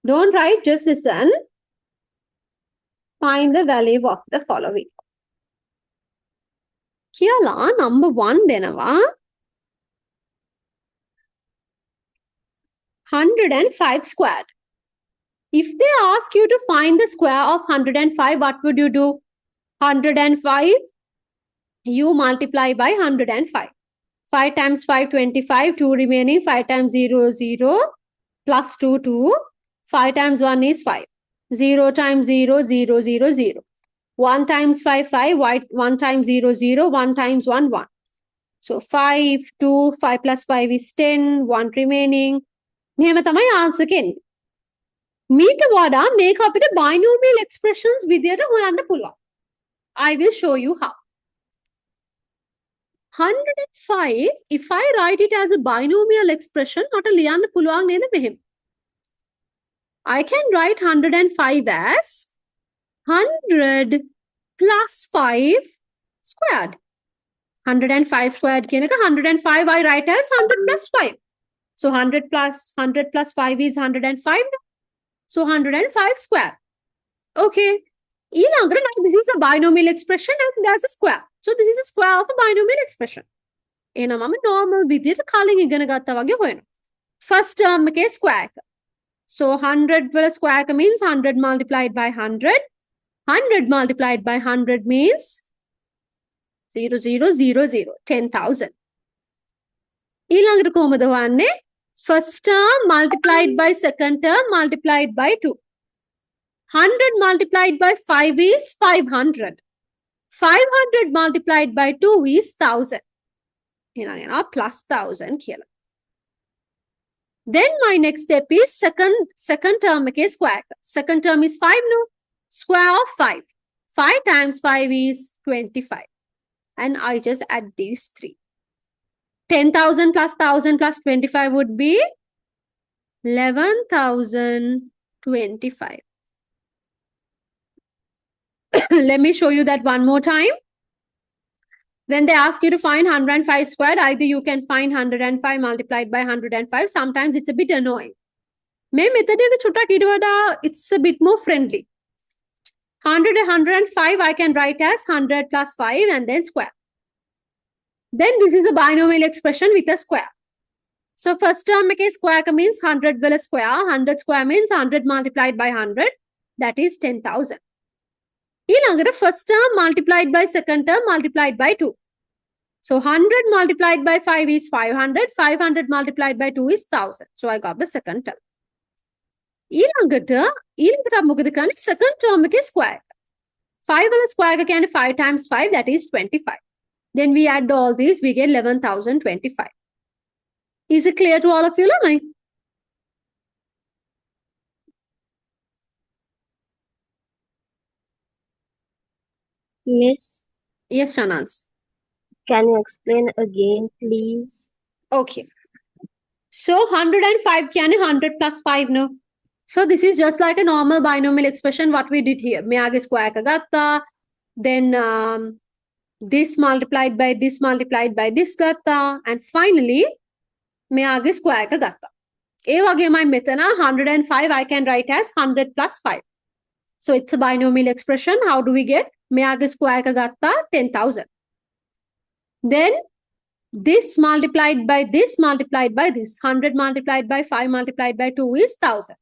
Don't write, just listen. Find the value of the following. Here, number 1 දෙනවා 105 squared. If they ask you to find the square of 105, what would you do? 105, you multiply by 105. 5 times 5, 25, 2 remaining, 5 times 0, 0, plus 2, 2, 5 times 1 is 5, 0 times 0, 0, 0, 0, 1 times 5, 5, 1 times 0, 0, 1 times 1, 1. So 5, 2, 5 plus 5 is 10, 1 remaining. මෙහෙම තමයි answer කෙන්නේ. මීට වඩා මේක අපිට binomial expressions විදියට හොයන්න පුළුවන්. I will show you how. 105, if I write it as a binomial expression, not a ලියන්න පුළුවන් නේද මෙහෙම. I can write 105 as 100 plus 5 squared. 105 squared කියන එක 105 I write as 100 plus 5. So 100 plus 5 is 105. So 105 square. Okay. ඊළඟට now this is a binomial expression and there's a square. So this is a square of a binomial expression. එහෙනම් මම normal විදියට කලින් ඉගෙන ගත්තා වගේ හොයනවා. First term එකේ square එක. So 100 වල square එක means 100 multiplied by 100. 100 multiplied by 100 means 0, 0, 0, 0, 10,000. ඊළඟට කොහොමද හොයන්නේ? First term multiplied by second term multiplied by 2. 100 multiplied by 5 is 500. 500 multiplied by 2 is 1000. Plus 1000 here. Then my next step is second term ke square. Second term is 5 no. Square of 5. 5 times 5 is 25. And I just add these 3. 10,000 plus 1,000 plus 25 would be 11,025. Let me show you that one more time. When they ask you to find 105 squared, either you can find 105 multiplied by 105. Sometimes it's a bit annoying. My method it's a bit more friendly. 100 and 105 I can write as 100 plus 5 and then square. Then this is a binomial expression with a square. So first term make a square means 100 will a square. 100 square means 100 multiplied by 100. That is 10,000. First term multiplied by second term multiplied by 2. So 100 multiplied by 5 is 500. 500 multiplied by 2 is 1,000. So I got the second term. Second term is square. 5 will square again 5 times 5, that is 25. Then we add all these, we get 11,025. Is it clear to all of you, Lamai? Miss, Yes, Ranaz. can you explain again, please? Okay. So 105 can 100 plus 5 no. So this is just like a normal binomial expression what we did here. Me aage square ka gatta. Then this multiplied by this gatta. And finally, me aage square ka gatta. E wage my method 105 I can write as 100 plus 5. So it's a binomial expression. How do we get? Me aage square ka gatta 10,000. Then this multiplied by this. 100 multiplied by 5 multiplied by 2 is 1,000.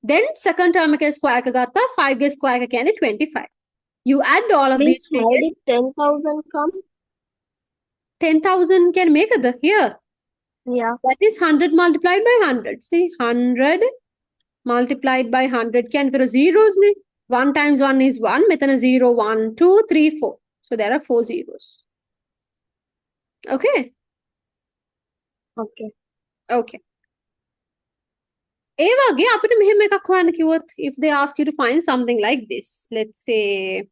Then second term ke square ka gatta 5 ke square ka kya 25. You add all of Miss, these. how did 10,000 come? 10,000 can make it here. Yeah. That is 100 multiplied by 100. See, 100 multiplied by 100 can there are zeros. 1 times 1 is 1. Methana 0, 1, 2, 3, 4. So there are 4 zeros. Okay. Okay. Okay. If they ask you to find something like this, let's say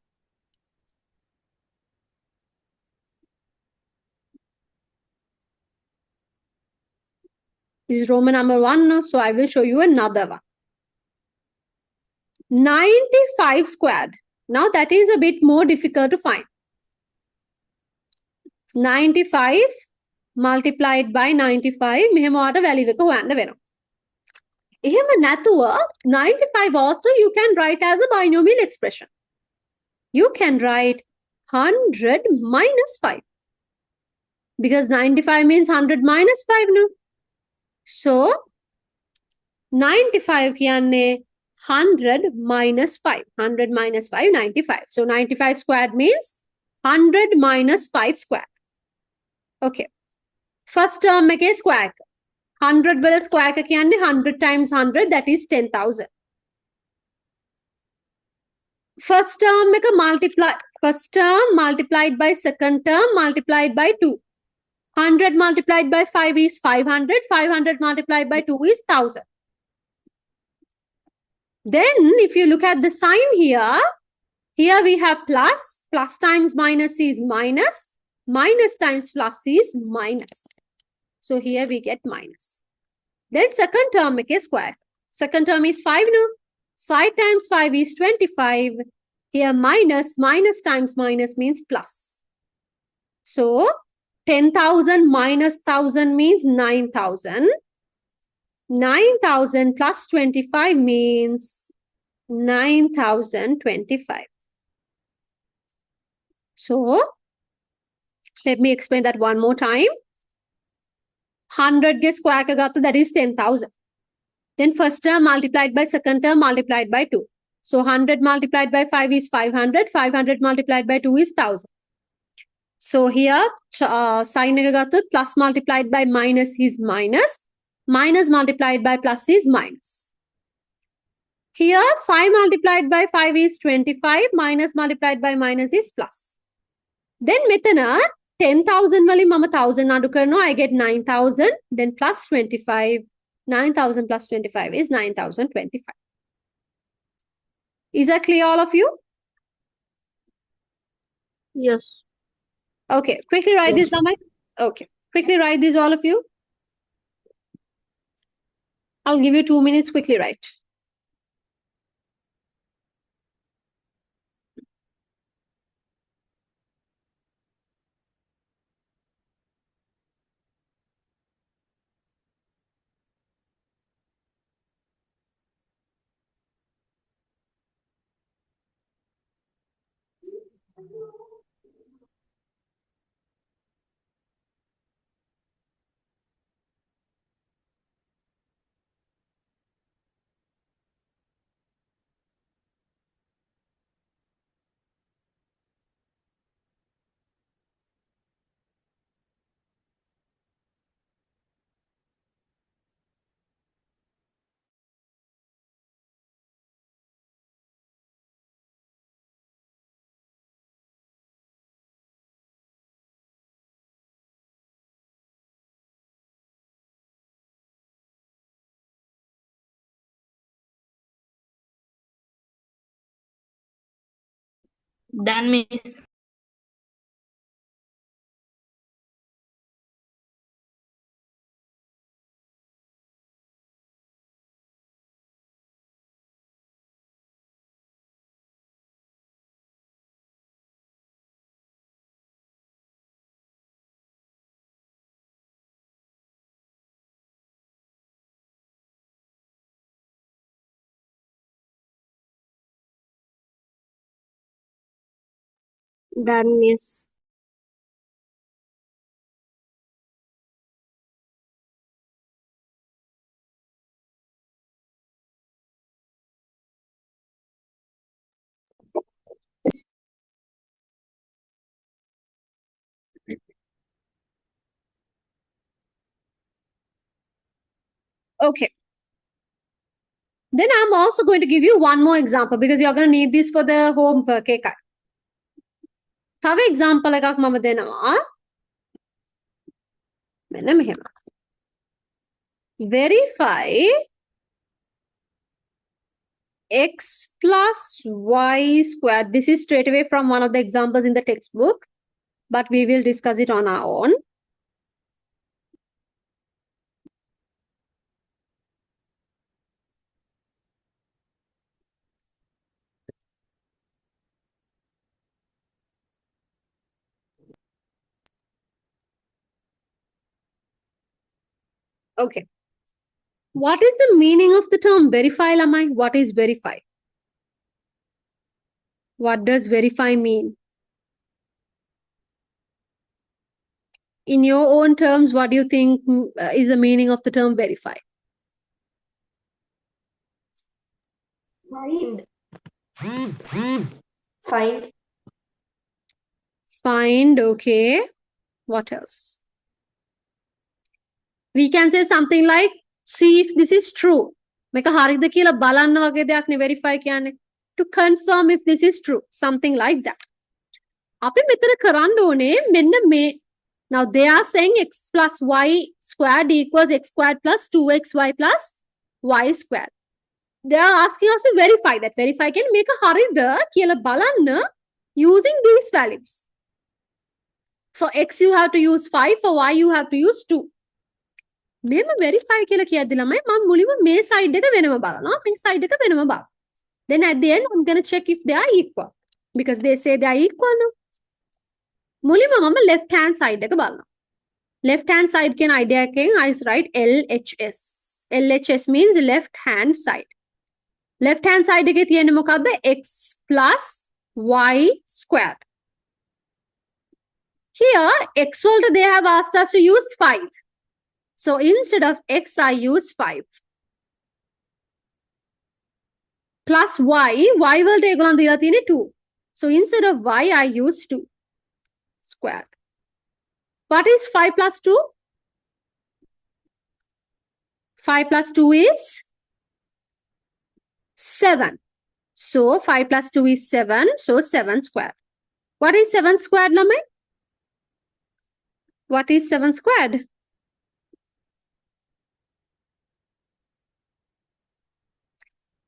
this is Roman number 1, so I will show you another one. 95 squared. Now that is a bit more difficult to find. 95 multiplied by 95 මෙහෙම වාට value එක හොයන්න වෙනවා. එහෙම නැතුව 95 also you can write as a binomial expression. You can write 100 minus 5. Because 95 means 100 minus 5 no. So 95 කියන්නේ 100 minus 5. 100 minus 5, 95. So 95 squared means 100 minus 5 squared. Okay. First term make a square. 100 will square ka kyanne 100 times 100, that is 10,000. First term make a multiply. First term multiplied by second term multiplied by 2. 100 multiplied by 5 is 500. 500 multiplied by 2 is 1,000. Then if you look at the sign here we have plus. Plus times minus is minus. Minus times plus is minus. So here we get minus. Then second term make a square. Second term is 5 no. 5 times 5 is 25. Here minus times minus means plus. So 10,000 minus 1,000 means 9,000. 9,000 plus 25 means 9,025. So let me explain that one more time. 100 ke square ka gatta, that is 10,000. Then first term multiplied by second term multiplied by 2. So 100 multiplied by 5 is 500. 500 multiplied by 2 is 1,000. So here sign ka gatta, plus multiplied by minus is minus. Minus multiplied by plus is minus. Here 5 multiplied by 5 is 25, minus multiplied by minus is plus. Then මෙතන 10,000 වලින් මම 1,000 අඩු කරනවා, I get 9,000, then plus 25. 9,000 plus 25 is 9,025. Is that clear, all of you? Yes. Okay, quickly write this down. Okay, quickly write this, all of you. I'll give you 2 minutes, quickly write. Done, miss. Done, miss. Okay. Then I'm also going to give you one more example because you're going to need this for the homework. එකයි. තව example එකක් මම දෙනවා. මෙන්න මෙහෙම. Verify x plus y squared. This is straight away from one of the examples in the textbook, but we will discuss it on our own. Okay. What is the meaning of the term verify, Lamai? What is verify? What does verify mean? In your own terms, what do you think is the meaning of the term verify? Find. Find. Find, okay. What else? We can say something like, see if this is true. මේක හරිද කියලා බලන්න වගේ දෙයක් නේ verify කියන්නේ. To confirm if this is true. Something like that. අපි මෙතන කරන්න ඕනේ මෙන්න මේ. Now they are saying x plus y squared equals x squared plus 2xy plus y squared. They are asking us to verify that. Verify can make a හරිද කියලා බලන්න using these values. For x you have to use 5, for y you have to use 2. මෙම verify කියලා කියද්දි ළමයි මම මුලින්ම මේ side එක වෙනම බලනවා, මේ side එක වෙනම බලනවා. Then at the end I'm going to check if they are equal because they say they are equal now. මුලින්ම මම left hand side එක බලනවා. Left hand side කියන idea එකෙන් I write LHS. LHS means left hand side. Left hand side එකේ තියෙන්නේ මොකද්ද? x plus y squared. Here x වලට they have asked us to use 5. So instead of x, I use 5. Plus y වලට ඒගොල්ලන් දීලා තියෙන්නේ 2. So instead of y, I use 2 squared. What is 5 plus 2? 5 plus 2 is 7. So 5 plus 2 is 7. So 7 squared. What is 7 squared, Lamai? What is 7 squared?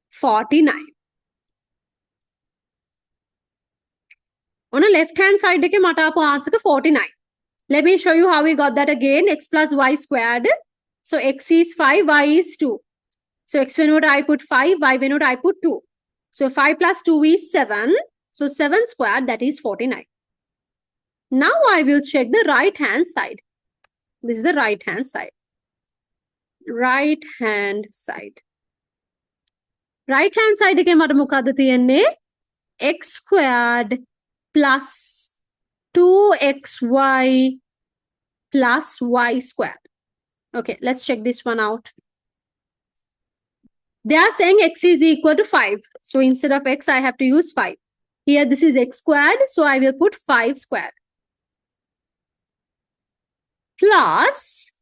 49. On the left hand side, dekhe mata apu answer ka 49. Let me show you how we got that again. X plus y squared. So x is 5, y is 2. So x venue I put 5, y venue I put 2. So 5 plus 2 is 7. So 7 squared, that is 49. Now I will check the right hand side. This is the right hand side. Right hand side. Right hand side එකේ මට මොකද්ද තියෙන්නේ? X squared plus 2xy plus y squared. Okay, let's check this one out. They are saying x is equal to 5. So instead of x, I have to use 5. Here this is x squared, so I will put 5 squared. Plus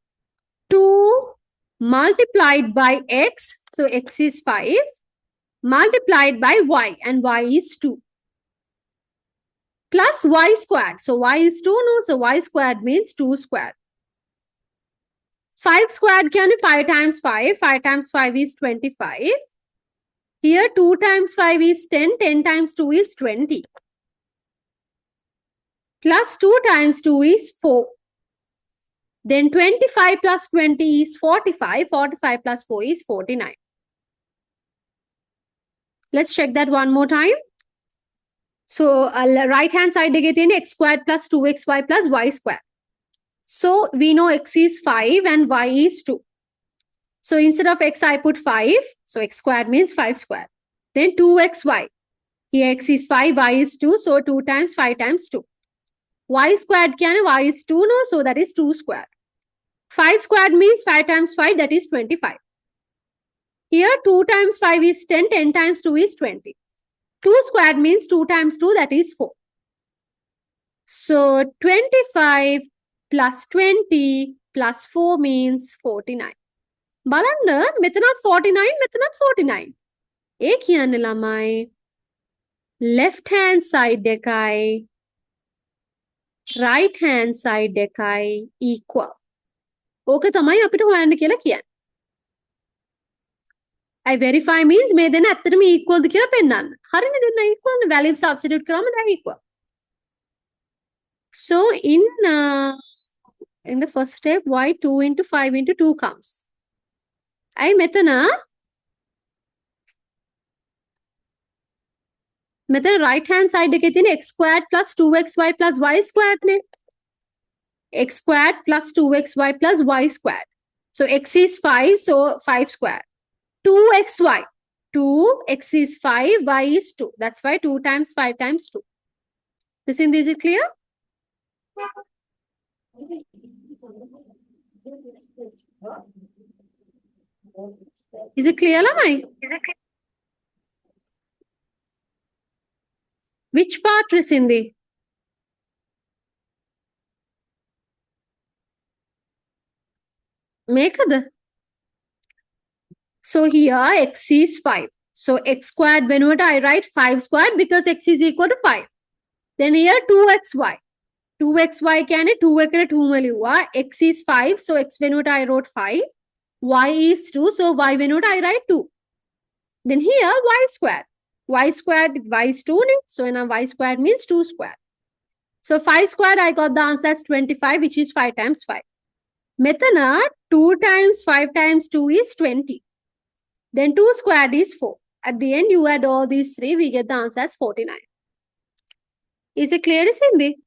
2 multiplied by x, so x is 5, multiplied by y, and y is 2. Plus y squared, so y is 2, no, so y squared means 2 squared. 5 squared can be 5 times 5, 5 times 5 is 25. Here 2 times 5 is 10, 10 times 2 is 20. Plus 2 times 2 is 4. Then 25 plus 20 is 45. 45 plus 4 is 49. Let's check that one more time. So, right hand side they get in x squared plus 2xy plus y squared. So, we know x is 5 and y is 2. So, instead of x, I put 5. So, x squared means 5 squared. Then 2xy. Here x is 5, y is 2. So, 2 times 5 times 2. Y squared can y is 2, no? So, that is 2 squared. 5 squared means 5 times 5, that is 25. Here 2 times 5 is 10, 10 times 2 is 20. 2 squared means 2 times 2, that is 4. So 25 plus 20 plus 4 means 49. බලන්න මෙතනත් 49 මෙතනත් 49. ඒ කියන්නේ ළමයි left hand side එකයි right hand side එකයි equal. ඕක තමයි අපිට හොයන්න කියලා කියන්නේ. I verify means මේ දෙන්න ඇත්තටම equal ද කියලා පෙන්නන්න. හරිනේ දෙන්න equal නේ value substitute කරාම they're equal. So in the first step y 2 into 5 into 2 comes. I මෙතන right hand side එකේ තියෙන x squared plus 2xy plus y squared නේ. X squared plus 2xy plus y squared. So x is 5, so 5 squared. 2xy. 2, x is 5, y is 2. That's why 2 times 5 times 2. Is it clear? Is it clear, Lamai? Which part, Risindi? Mekada. So here x is 5. So x squared, whenever I write 5 squared because x is equal to 5. Then here 2xy. 2xy can 2 eකට 2 මලියුවා. X is 5. So x whenever I wrote 5. Y is 2. So y whenever I write 2. Then here y squared. Y squared, y is 2. So now y squared means 2 squared. So 5 squared, I got the answer as 25, which is 5 times 5. Methana 2 times 5 times 2 is 20. Then 2 squared is 4. At the end, you add all these three, we get the answer as 49. Is it clear, Cindy?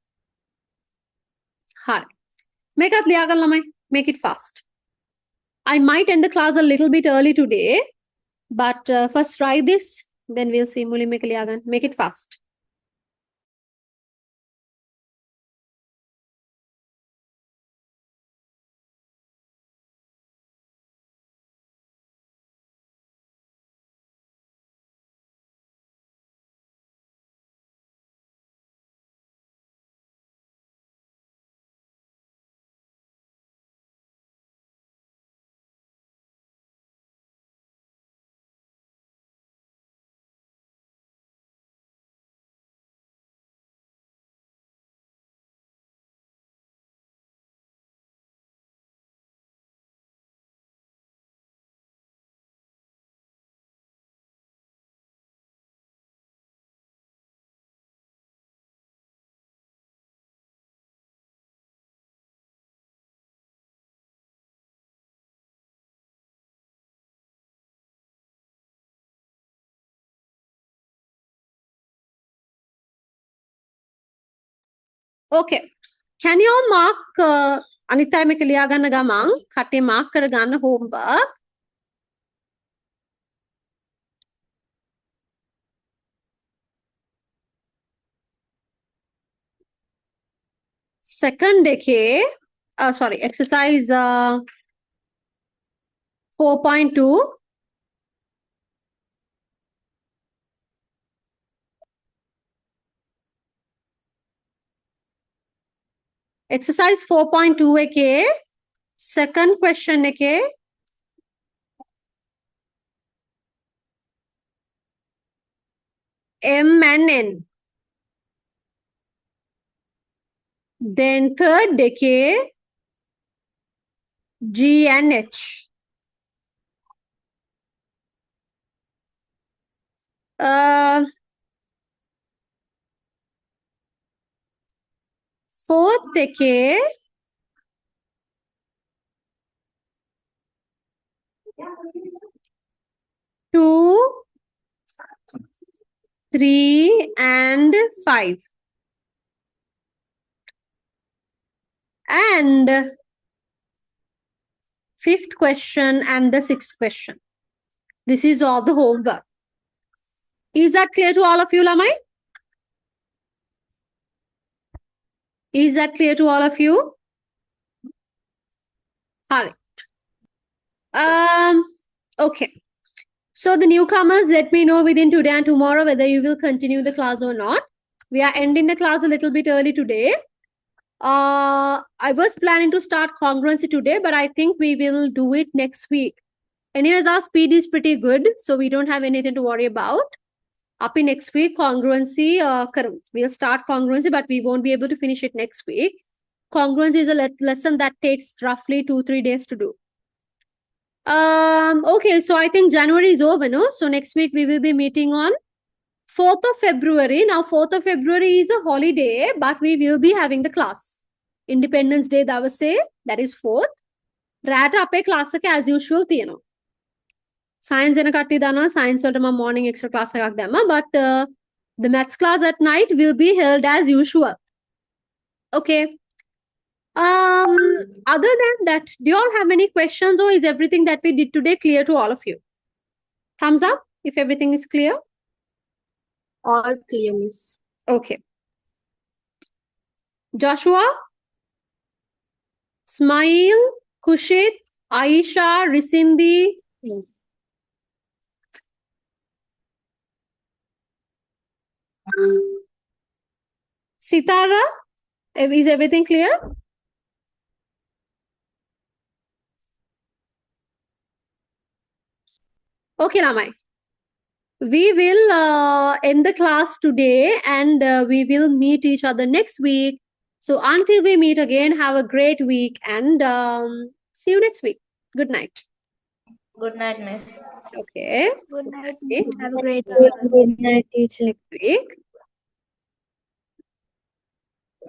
Hard. Make it fast. I might end the class a little bit early today, but first try this, then we'll see. Make it fast. Okay. Can you all mark අනිත් අය මේක ලියා ගන්න ගමන් කටේ mark කර ගන්න homework. Second එකේ sorry, exercise 4.2. Exercise 4.2 එකේ second question එකේ M and N. Then third decay, G and H. Fourth decay, two, 3, and 5. And fifth question and the sixth question. This is all the homework. Is that clear to all of you, Lamai? Is that clear to all of you? All right. Okay. So the newcomers, let me know within today and tomorrow whether you will continue the class or not. We are ending the class a little bit early today. I was planning to start congruency today, but I think we will do it next week. Anyways, our speed is pretty good, so we don't have anything to worry about. Up in next week, congruency, we'll start congruency, but we won't be able to finish it next week. Congruency is a lesson that takes roughly 2-3 days to do. Okay, so I think January is over, no? So next week we will be meeting on 4th of February. Now, 4th of February is a holiday, but we will be having the class. Independence Day, that was say, that is 4th. Rata ape class එක as usual තියෙනවා. Science එන කට්ටිය දන්නවා science වලට මම morning extra class එකක් දැම්මා, but the maths class at night will be held as usual. Okay. Other than that, do you all have any questions, or is everything that we did today clear to all of you? Thumbs up if everything is clear. All clear, miss. Okay. Joshua, Smile, Kushit, Aisha, Risindi. Sitara, is everything clear? Okay, Ramai. We will end the class today, and we will meet each other next week. So until we meet again, have a great week, and see you next week. Good night. Good night, miss. Okay. Good night. Okay. Have a great Good night, teacher. Next week.